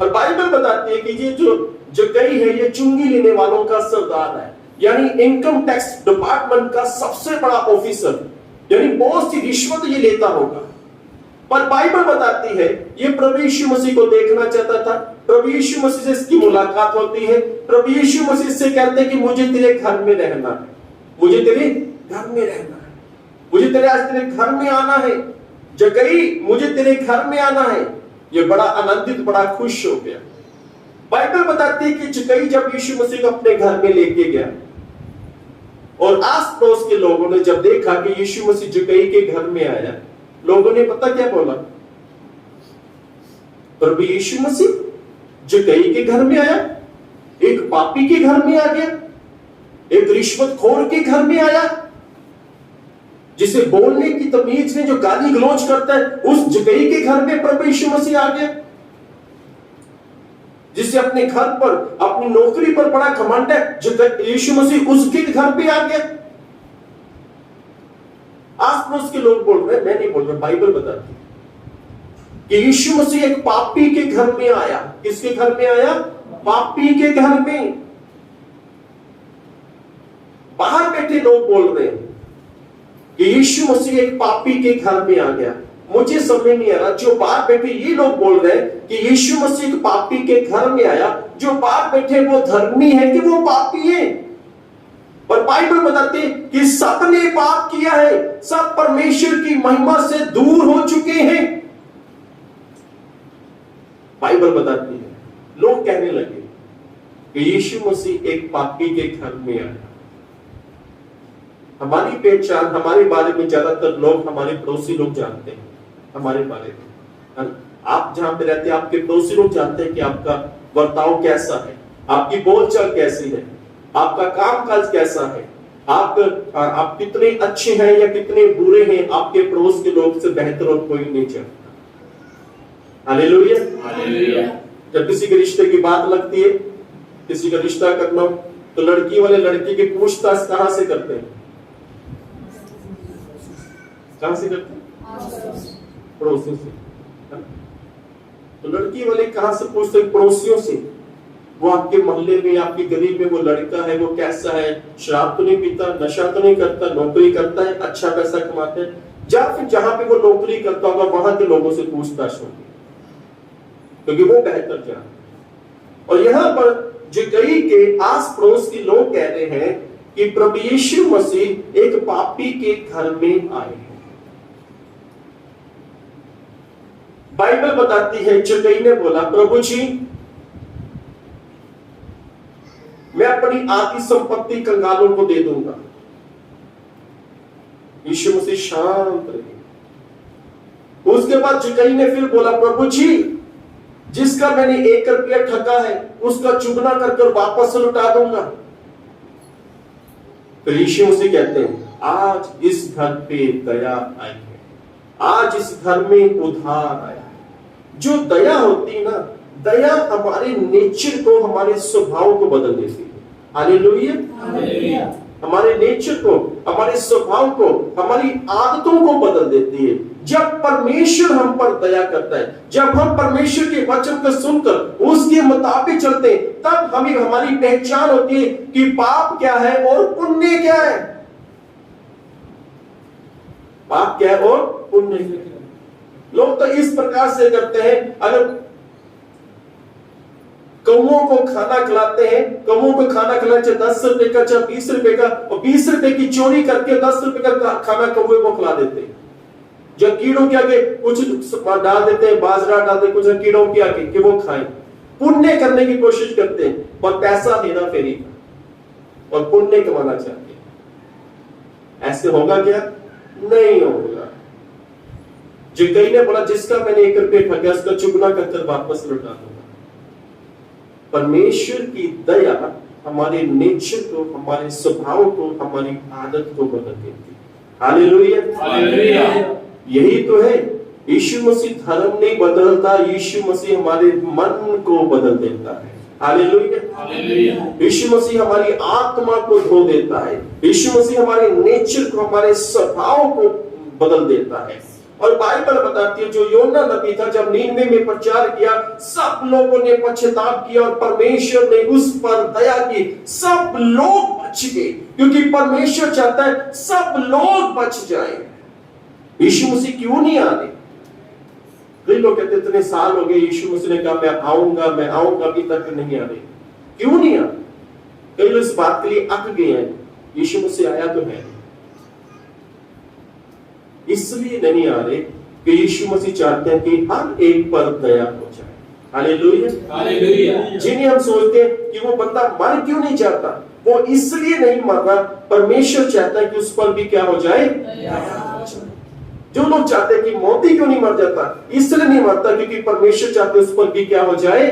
और बाइबल बताती है कि ये जो जक्कई है ये चुंगी लेने वालों का सरदार है, यानी इनकम टैक्स डिपार्टमेंट का सबसे बड़ा ऑफिसर, यानी बहुत सी रिश्वत ये लेता होगा। पर बाइबल बताती है ये प्रभु यीशु मसीह को देखना चाहता था। प्रभु यीशु मसीह से इसकी मुलाकात होती है। प्रभु यीशु मसीह से कहते हैं कि मुझे तेरे घर में रहना है, मुझे तेरे घर में रहना है, मुझे तेरे घर में आना है। जक्कई मुझे तेरे घर में आना है। ये बड़ा आनंदित, बड़ा खुश हो गया। बाइबल बताती है कि जक्कई जब यीशु मसीह को अपने घर में लेके गया और आस पड़ोस के लोगों ने जब देखा कि यीशु मसीह जक्कई के घर में आया, लोगों ने पता क्या बोला? प्रभु यीशु मसीह जक्कई के घर में आया, एक पापी के घर में आ गया, एक रिश्वतखोर के घर में आया, जिसे बोलने की तमीज ने, जो गाली गलौज करता है, उस जक्कई के घर में प्रभु यीशु मसीह आ गया। जिसे अपने घर पर, अपनी नौकरी पर बड़ा घमंड है, यीशु मसीह उसके घर पे आ गया। आस पड़ोस के लोग बोल रहे हैं, मैं नहीं बोल रहा, बाइबल बताती है कि यीशु मसीह एक पापी के घर में आया। किसके घर में आया? पापी के घर में। बाहर बैठे लोग बोल रहे हैं कि यीशु मसीह एक पापी के घर में आ गया। मुझे समझ नहीं आ रहा, जो बाहर बैठे ये लोग बोल रहे हैं कि यीशु मसीह एक पापी के घर में आया, जो बाहर बैठे वो धर्मी है कि वो पापी है? पर बाइबल बताते हैं कि सबने पाप किया है, सब परमेश्वर की महिमा से दूर हो चुके हैं। बाइबल बताती है, लोग कहने लगे कि यीशु मसीह एक पापी के घर में आया। हमारी पहचान, हमारे बारे में ज्यादातर लोग, हमारे पड़ोसी लोग जानते हैं हमारे बारे में। आप जहां पे रहते हैं आपके पड़ोसी लोग जानते हैं कि आपका बर्ताव कैसा है, आपकी बोलचाल कैसी है, आपका कामकाज कैसा है, आप कितने अच्छे हैं या कितने बुरे हैं, आपके पड़ोस के लोग से बेहतर और कोई नहीं जानता। Hallelujah, hallelujah. जब किसी के रिश्ते की बात लगती है, किसी का रिश्ता करना तो लड़की वाले लड़की की पूछताछ कहां से करते हैं? कहां से करते हैं? पड़ोसियों से। तो लड़की वाले कहां से पूछते हैं? पड़ोसियों से। वो आपके मोहल्ले में, आपकी गली में वो लड़का है, वो कैसा है, शराब तो नहीं पीता, नशा तो नहीं करता, नौकरी करता है, अच्छा पैसा कमाता है, या फिर जहां पे वो नौकरी करता होगा वहां के लोगों से पूछताछ होगी, क्योंकि वो बेहतर जानते। और यहां पर जकई के आस पड़ोस के लोग कह रहे हैं कि प्रभु यीशु मसीह एक पापी के घर में आए हैं। बाइबल बताती है, जकई ने बोला, प्रभु जी मैं अपनी आधी संपत्ति कंगालों को दे दूंगा। यीशु मसीह शांत रहे। उसके बाद जकई ने फिर बोला, प्रभु जी जिसका मैंने 1 रुपया ठगा है उसका चुगना कर वापस लौटा दूंगा। तो यीशु मसीह कहते हैं, आज इस घर पे दया आई है, आज इस घर में उद्धार आया है। जो दया होती ना, दया हमारे नेचर को, हमारे स्वभाव को बदल देती है। हालेलुया। हमारे नेचर को, हमारे स्वभाव को, हमारी आदतों को बदल देती है। जब परमेश्वर हम पर दया करता है, जब हम परमेश्वर के वचन को सुनकर उसके मुताबिक चलते हैं, तब हमें हमारी पहचान होती है कि पाप क्या है और पुण्य क्या है। पाप क्या है और पुण्य क्या है। लोग तो इस प्रकार से करते हैं, अगर कौओं को खाना खिलाते हैं, कौओं को खाना खिलाना चाहे 10 रुपए का चाहे 20 रुपए का, और 20 रुपए की चोरी करके 10 रुपए का खाना कौवे को खिला देते हैं। जब कीड़ों के आगे कुछ डाल देते हैं, बाजरा डाल देते कुछ कीड़ों के आगे कि वो खाएं, पुण्य करने की कोशिश करते हैं, पर पैसा हेरा फेरी का और पुण्य कमाना चाहते हैं। ऐसे होगा क्या? नहीं होगा। जकई ने बोला, जिसका मैंने 1 रुपया ठगा उसका चुगना कर वापस लौटा दूंगा। परमेश्वर की दया हमारे नेचर को, हमारे स्वभाव को, हमारी आदत को बदल देती है। Hallelujah, hallelujah. यही तो है, यीशु मसीह धर्म नहीं बदलता, यीशु मसीह हमारे मन को बदल देता है। Hallelujah, hallelujah. यीशु मसीह हमारी आत्मा को धो देता है, यीशु मसीह हमारे नेचर को, हमारे स्वभाव को बदल देता है। और बाइबल बताती है, जो योना नबी था जब नीनवे में प्रचार किया, सब लोगों ने पश्चाताप किया और परमेश्वर ने उस पर दया की, सब लोग बच गए, क्योंकि परमेश्वर चाहता है सब लोग बच जाएं। यीशु मसीह क्यों नहीं आ रहे? कई लोग कहते इतने साल हो गए, यीशु मसीह ने कहा मैं आऊंगा, अभी तक नहीं आ रहे। क्यों नहीं आ रहे? कई लोग इस बात के लिए अक गए हैं, यीशु मसीह आया तो है, इसलिए नहीं आ रहे कि यीशु मसीह चाहते हैं कि हर एक पर दया हो जाए। Hallelujah, hallelujah. जिन्हें हम सोचते हैं कि वो बंदा मर क्यों नहीं जाता, वो इसलिए नहीं मर रहा, परमेश्वर चाहता है कि उस पर भी क्या हो जाए? जो लोग चाहते हैं कि मोदी क्यों नहीं मर जाता, इसलिए नहीं मरता क्योंकि परमेश्वर चाहते उस पर भी क्या हो जाए,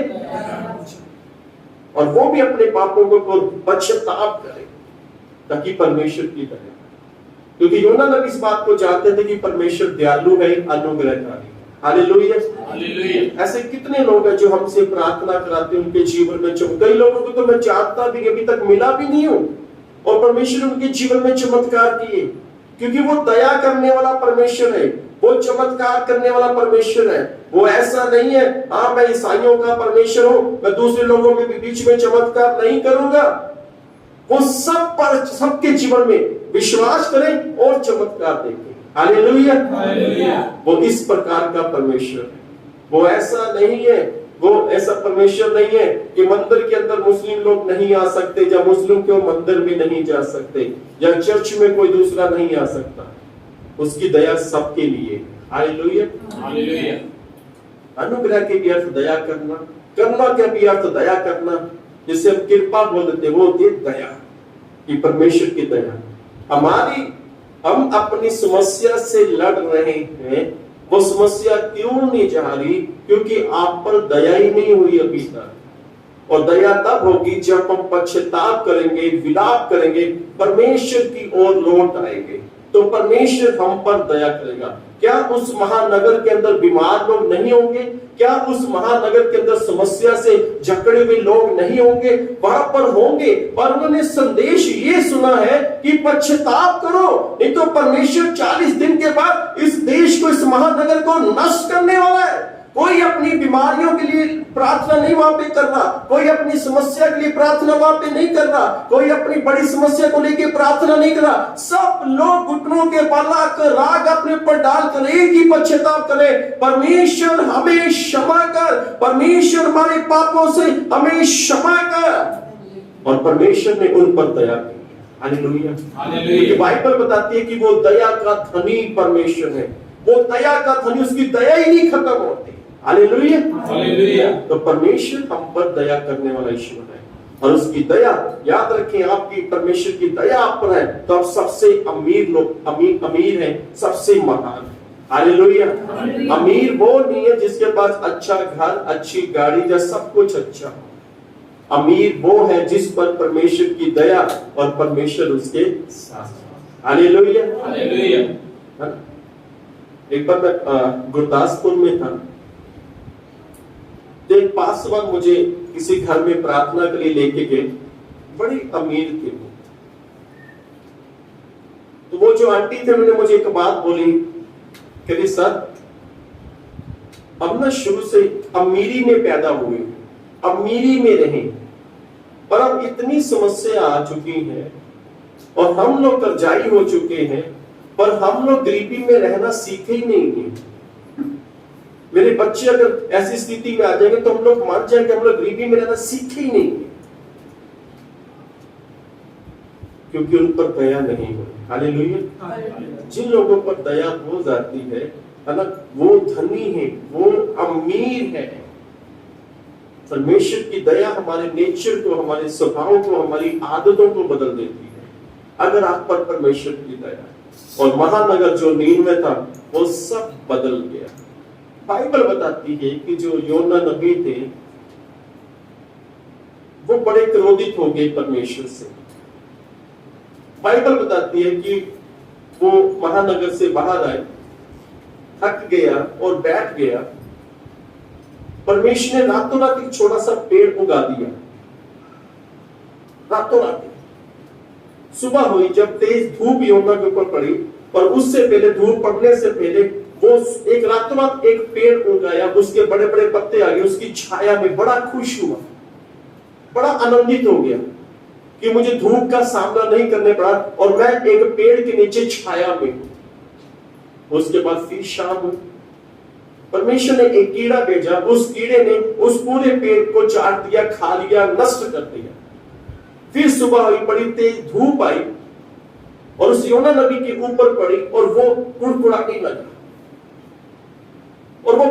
और वो भी अपने पापों को पश्चाताप करे, ताकि परमेश्वर की दया। क्योंकि योना नबी इस बात को जानते थे कि परमेश्वर दयालु है, अनुग्रहकारी। Hallelujah, hallelujah. ऐसे कितने लोग हैं जो हमसे प्रार्थना कराते हैं, उनके जीवन में कई लोगों को तो मैं जानता भी अभी तक मिला भी नहीं हूं, और परमेश्वर उनके जीवन में चमत्कार किए, क्योंकि वो दया करने वाला परमेश्वर है, वो चमत्कार करने वाला परमेश्वर है। वो ऐसा नहीं है, हाँ मैं ईसाइयों का परमेश्वर हूं, मैं दूसरे लोगों के बीच में चमत्कार नहीं करूंगा। वो सब पर, सबके जीवन में विश्वास करें और चमत्कार देखें। Hallelujah, hallelujah. वो इस प्रकार का परमेश्वर है। वो ऐसा नहीं है, वो ऐसा परमेश्वर नहीं है कि मंदिर के अंदर मुस्लिम लोग नहीं आ सकते, या मुस्लिम क्यों मंदिर में नहीं जा सकते, या चर्च में कोई दूसरा नहीं आ सकता। उसकी दया सबके लिए। Hallelujah, hallelujah. अनुग्रह के भी अर्थ दया करना, करुणा के भी अर्थ दया करना, जिसे हम कृपा बोल देते, वो होती है दया, कि परमेश्वर की दया। हम अपनी समस्या से लड़ रहे हैं, वो समस्या क्यों नहीं जा रही? क्योंकि आप पर दया ही नहीं हुई अभी तक। और दया तब होगी जब हम पश्चाताप करेंगे, विलाप करेंगे, परमेश्वर की ओर लौट आएंगे, तो परमेश्वर हम पर दया करेगा। क्या उस महानगर के अंदर बीमार लोग नहीं होंगे? क्या उस महानगर के अंदर समस्या से जकड़े हुए लोग नहीं होंगे? वहां पर होंगे, पर उन्होंने संदेश ये सुना है कि पश्चाताप करो, नहीं तो परमेश्वर 40 दिन के बाद इस देश को, इस महानगर को नष्ट करने वाला है। कोई अपनी बीमारियों के लिए प्रार्थना नहीं वहां पे करना, कोई अपनी समस्या के लिए प्रार्थना वहां पे नहीं करना, कोई अपनी बड़ी समस्या को लेकर प्रार्थना नहीं करना। सब लोग घुटनों के बल लाकर राग अपने ऊपर डालकर एक ही पश्चाताप करें, परमेश्वर हमें क्षमा कर, परमेश्वर हमारे पापों से हमें क्षमा कर। और परमेश्वर ने उन पर दया की। Hallelujah, hallelujah. बाइबल बताती है कि वो दया का धनी परमेश्वर है, वो दया का धनी, उसकी दया ही नहीं खत्म होती। Hallelujah, hallelujah. तो परमेश्वर हम पर दया करने वाला ईश्वर है, और उसकी दया, याद रखें, आपकी परमेश्वर की दया आप पर है तो आप सबसे अमीर लोग, अमीर है, सबसे महान है। हालेलुया। अमीर वो नहीं है जिसके पास अच्छा घर, अच्छी गाड़ी या सब कुछ अच्छा। अमीर वो है जिस पर परमेश्वर की दया और परमेश्वर उसके साथ। Hallelujah, hallelujah. एक बार मैं गुरदासपुर में था, तो एक पासवान मुझे किसी घर में प्रार्थना के लिए लेके गए। बड़ी अमीर थे वो। तो वो जो आंटी थे उन्होंने मुझे एक बात बोली, कहती सर, अब ना शुरू से अमीरी में पैदा हुए, अमीरी में रहे, पर अब इतनी समस्या आ चुकी है और हम लोग कर्जाई हो चुके हैं, पर हम लोग गरीबी में रहना सीखे ही नहीं है। मेरे बच्चे अगर ऐसी स्थिति में आ जाएंगे तो हम लोग मान जाएंगे हम लोग गरीबी में रहना सीखे ही नहीं है, क्योंकि उन पर दया नहीं हो। हालेलुया। जिन लोगों पर दया हो जाती है ना, वो धनी है, वो अमीर है। परमेश्वर की दया हमारे नेचर को, हमारे स्वभाव को, हमारी आदतों को बदल देती है अगर आप पर परमेश्वर की दया। और महानगर जो नींद में था वो सब बदल गया। बाइबल बताती है कि जो योना नबी थे वो बड़े क्रोधित हो गए परमेश्वर से। बाइबल बताती है कि वो महानगर से बाहर आए, थक गया और बैठ गया। परमेश्वर ने रातों रात एक छोटा सा पेड़ उगा दिया, रातों रात। सुबह हुई जब तेज धूप योना के ऊपर पड़ी, और उससे पहले, धूप पड़ने से पहले, वो एक रातों रात एक पेड़ उगाया, उसके बड़े बड़े पत्ते आ गए, उसकी छाया में बड़ा खुश हुआ, बड़ा आनंदित हो गया कि मुझे धूप का सामना नहीं करने पड़ा और मैं एक पेड़ के नीचे छाया में हूं। उसके बाद फिर शाम हुई, परमेश्वर ने एक कीड़ा भेजा, उस कीड़े ने उस पूरे पेड़ को चाट दिया, खा लिया, नष्ट कर दिया। फिर सुबह हुई, बड़ी तेज धूप आई और उस योना नबी के ऊपर पड़ी और वो कुड़कुड़ाने लगा, और वो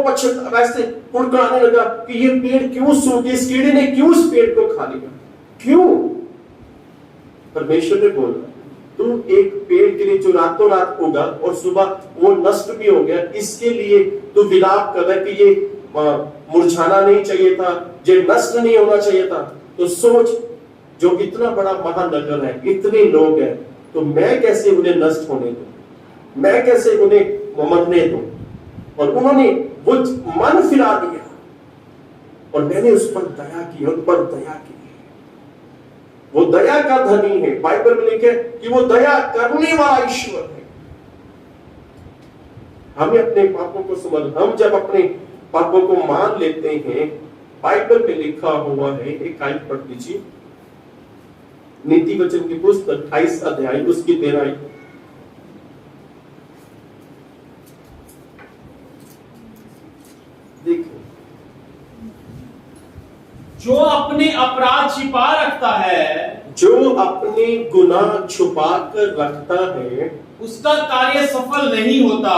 वैसे कुड़कुड़ाने लगा कि ये पेड़ क्यों सूख गया, इस कीड़े ने क्यों इस पेड़ को खा लिया, क्यों? परमेश्वर ने बोला, तू एक पेड़ के लिए जो रातों रात उगा और सुबह वो नष्ट भी हो गया, इसके लिए तू विलाप कर रहा है कि ये मुरझाना नहीं चाहिए था, ये नष्ट नहीं होना चाहिए था। तो सोच, जो इतना बड़ा महानगर है, इतने लोग हैं, तो मैं कैसे उन्हें नष्ट होने दूं, मैं कैसे उन्हें मरने दूं? और उन्होंने वो मन फिरा दिया और मैंने उस पर दया की, उन पर दया की। वो दया का धनी है। बाइबल में लिखे कि वो दया करने वाला ईश्वर है। हमें अपने पापों को समझ, हम जब अपने पापों को मान लेते हैं, बाइबल में लिखा हुआ है, एक आयत पढ़ लीजिए, नीति वचन की पुस्तक 28 अध्याय उसकी 13 आयत। देखो, जो अपने अपराध छिपा रखता है, जो अपने गुनाह छुपा कर रखता है, उसका कार्य सफल नहीं होता।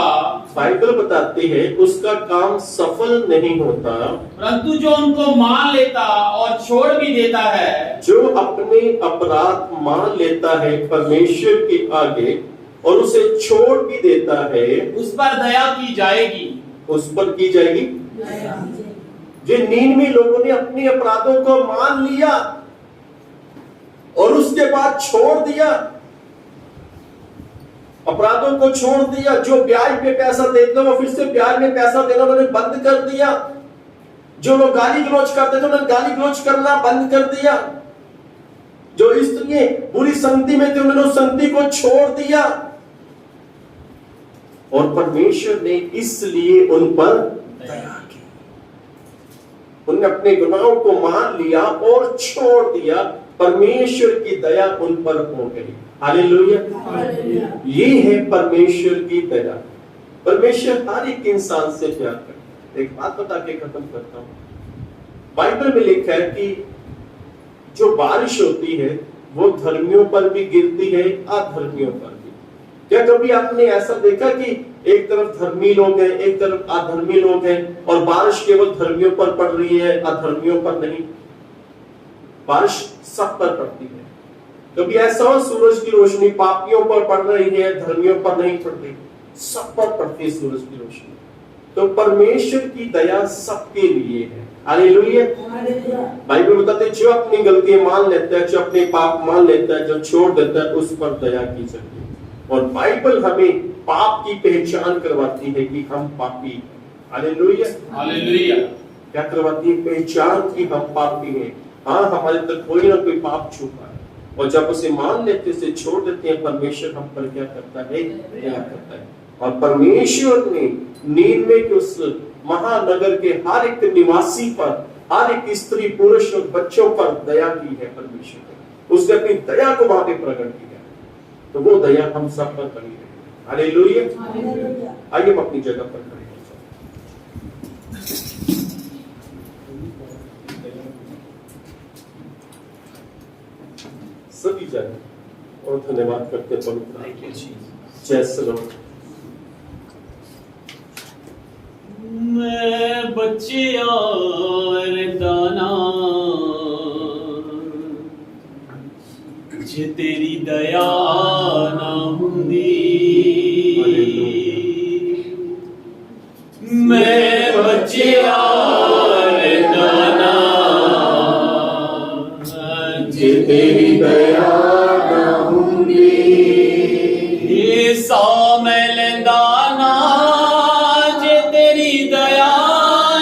बाइबल बताती है उसका काम सफल नहीं होता। परंतु जो उनको मान लेता और छोड़ भी देता है, जो अपने अपराध मान लेता है परमेश्वर के आगे और उसे छोड़ भी देता है, उस पर दया की जाएगी। उस पर की जाएगी। जो नींद में लोगों ने अपने अपराधों को मान लिया और उसके बाद छोड़ दिया अपराधों को छोड़ दिया। जो ब्याज पे पैसा देते वो फिर से ब्याज में पैसा देना उन्होंने बंद कर दिया। जो लोग गाली गलौज करते थे उन्होंने गाली गलौज करना बंद कर दिया। जो स्त्री बुरी संगति में थे उन्होंने उस संगति को छोड़ दिया। और परमेश्वर ने इसलिए उन पर दया की। उन्होंने अपने गुनाहों को मान लिया और छोड़ दिया। परमेश्वर की दया उन पर हो गई। हालेलुया। ये है परमेश्वर की दया। परमेश्वर हर एक इंसान से प्यार करता है। एक बात बता के खत्म करता हूं। बाइबल में लिखा है कि जो बारिश होती है वो धर्मियों पर भी गिरती है, अधर्मियों पर भी। क्या कभी आपने ऐसा देखा कि एक तरफ धर्मी लोग हैं, एक तरफ अधर्मी लोग हैं, और बारिश केवल धर्मियों पर पड़ रही है, अधर्मियों पर नहीं? बारिश सब पर पड़ती है। कभी ऐसा हो सूरज की रोशनी पापियों पर पड़ रही है, धर्मियों पर नहीं पड़ रही, सब पर पड़ती है सूरज की रोशनी। तो परमेश्वर की दया सबके लिए है। हालेलुया। बाइबल बताते हैं जो अपनी गलतियां मान लेता है, जो अपने पाप मान लेता है, जो छोड़ देता है, उस पर दया की जाती है। और बाइबल हमें पाप की पहचान करवाती है कि हम पापी। हालेलुया। हालेलुया। क्या करवाती है? पहचान की हम पापी हैं। हाँ, हमारे अंदर कोई ना कोई पाप छुपा है, और जब उसे मान लेते, उसे छोड़ देते हैं, परमेश्वर हम पर क्या करता है? दया करता है। और परमेश्वर ने नीनवे के उस महानगर के हर एक निवासी पर, हर एक स्त्री, पुरुष और बच्चों पर दया की है। परमेश्वर ने उसने अपनी दया को वहां पे प्रकट किया, तो वो दया हम सब पर बनी है। हालेलुया। आइए हम अपनी जगह पर खड़े हो जाएं। सभी जगह और धन्यवाद करते हैं पवित्र। जय श्री राम। मैं बच्चिया दाना जे तेरी दया ना हुंदी, मैं बच्चिया दाना जे तेरी दया ना हुंदी, ये सामल दाना जे तेरी दया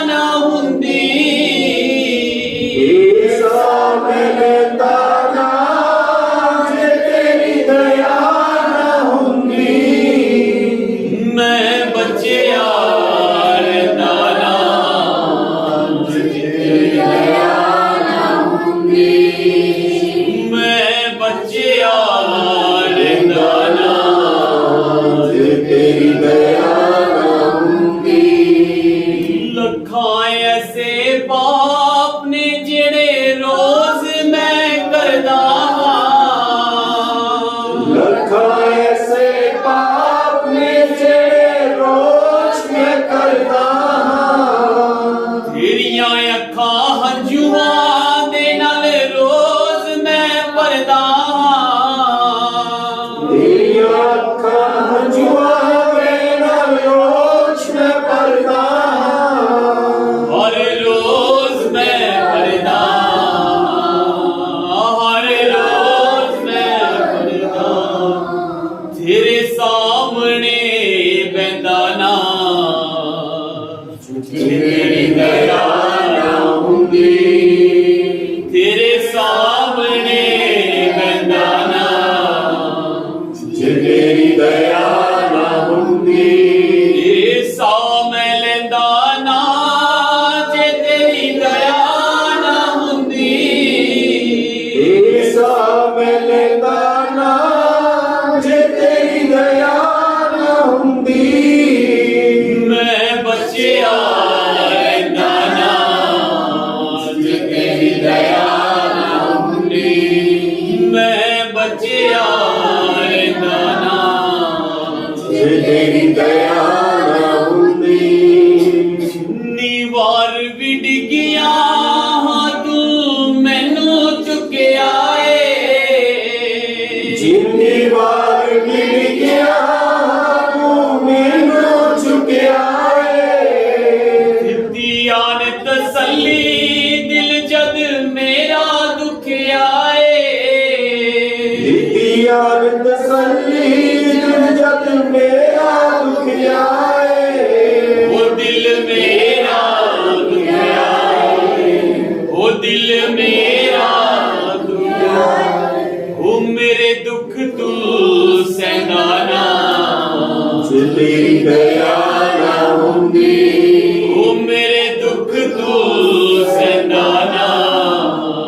ना हुंदी, ये सामल दाना जे तेरी दया ना हुंदी, मैं बच्चिया दाना जे तेरी दया ना हुंदी, मैं बच्चिया दाना जे तेरी दया ना हुंदी, लखां ऐसे पाप ने जेड़े रोज मैं करदा, लखां ऐसे पाप ने जेड़े रोज मैं करदा, तेरियां अखां हंझुआं दे नाल रोज मैं भरदा, तेरियां अखां हंझुआं दे नाल रोज मैं भरदा, हर रोज मैं भरदा, हर रोज मैं भरदा, तेरे सामने बैंदा ना तेरी दया ना हुंदी, तेरे सामने बैंदा ना जे तेरी दया ना हुंदी, ये सामल दाना जे तेरी दया ना हुंदी, ये सामल दाना जे तेरी दया ना हुंदी, मैं बच्चिया दाना जे तेरी दया ना हुंदी, मैं बच्चिया दाना जे तेरी दया ना हुंदी, निवार विड गया हाँ तू मैनू चुकिया जिन्नी बार मिल गया तू मैनू चुकिया दियान तसल्ली दिल जद मेरा दुख आए, दियान तसल्ली जद दिल मेरा दुआ, ओ मेरे दुख तू सहनाना, जे तेरी दया ना होंदी, ओ मेरे दुख तू सहनाना,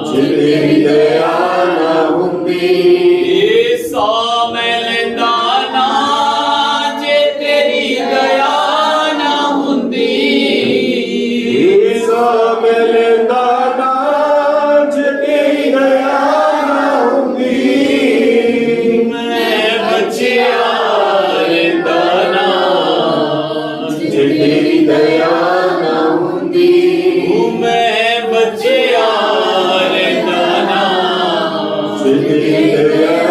जे तेरी दया ना होंदी, ए सा मैं लेंदा ना, जे तेरी दया ना हुंदी, ऐसा मैं लेंदा ना, जे तेरी दया ना होंदी, मैं बचिया लेंदा ना, जे तेरी दया ना होंदी, मैं बचिया लेंदा ना, जे तेरी दया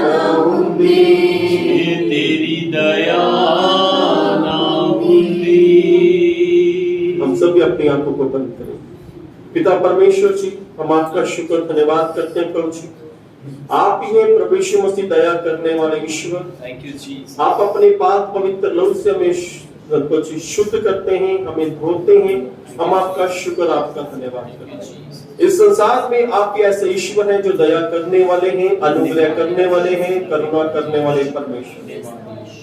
ना होंदी। ये तेरी दया ना हुंदी। हम सभी अपनी आंखों को बंद करें। पिता परमेश्वर जी, हम आपका शुक्र धन्यवाद करते हैं प्रभु जी। आप ही हैं प्रभु यीशु मसीह दया करने वाले ईश्वर। Thank you Jesus. आप अपने पाक पवित्र लहू से हमें कुछ शुद्ध करते हैं, हमें धोते हैं। हम आपका शुक्र, आपका धन्यवाद करते हैं। इस संसार में आप ही ऐसे ईश्वर हैं जो दया करने वाले हैं, अनुग्रह करने वाले हैं, करुणा करने वाले परमेश्वर हैं।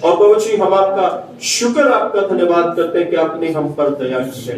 और प्रभु जी, हम आपका शुक्र, आपका धन्यवाद करते हैं कि आपने हम पर दया की है।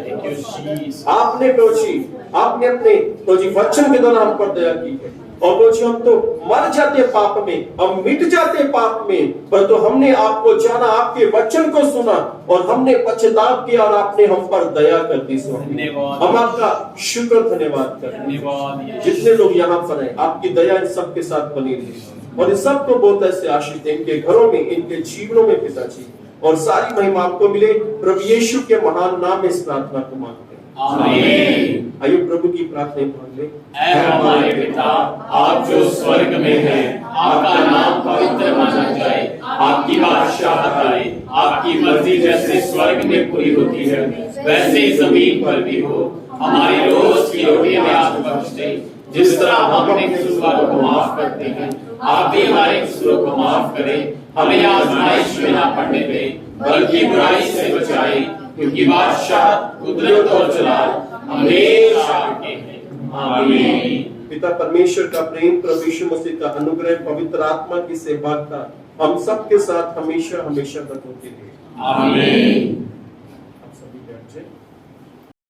आपने प्रभु जी, आपने अपने प्रभु जी वचन के द्वारा हम पर दया की है। और प्रभु जी, हम तो मर जाते पाप में, हम मिट जाते पाप में, पर तो हमने आपको जाना, आपके वचन को सुना और हमने पश्चाताप किया और आपने हम पर दया कर दी। धन्यवाद। हम आपका शुक्र धन्यवाद करते हैं। धन्यवाद। जितने लोग यहाँ पर हैं, आपकी दया इन सबके साथ बनी रही और इन सबको बहुत ऐसे आशीष दें, इनके घरों में, इनके जीवनों में पिताजी, और सारी महिमा आपको मिले। प्रभु यीशु के महान नाम में इस प्रार्थना को मांगते हैं, आमीन। आइए प्रभु की प्रार्थना मान ले। ऐ हमारे पिता, आप जो स्वर्ग में हैं, आपका नाम पवित्र माना जाए, आपकी बादशाहत आए, आपकी मर्जी जैसे स्वर्ग में पूरी होती है वैसे ही जमीन पर भी हो। हमारी रोज की रोटी हमें आज बख्श दे, जिस तरह हम अपने कसूरवारों को माफ करते हैं, आप भी हमारे कसूरों को माफ करें। हमें आजमाइश में ना पड़ने दें, बल्कि बुराई से बचाए, क्योंकि बादशाह, कुदरत और जलाल हमेशा आपके हैं। आमीन। पिता परमेश्वर का प्रेम, प्रभु यीशु मसीह का अनुग्रह, पवित्र आत्मा की सहभागिता हम सबके साथ हमेशा हमेशा तक होती रहे। आमीन।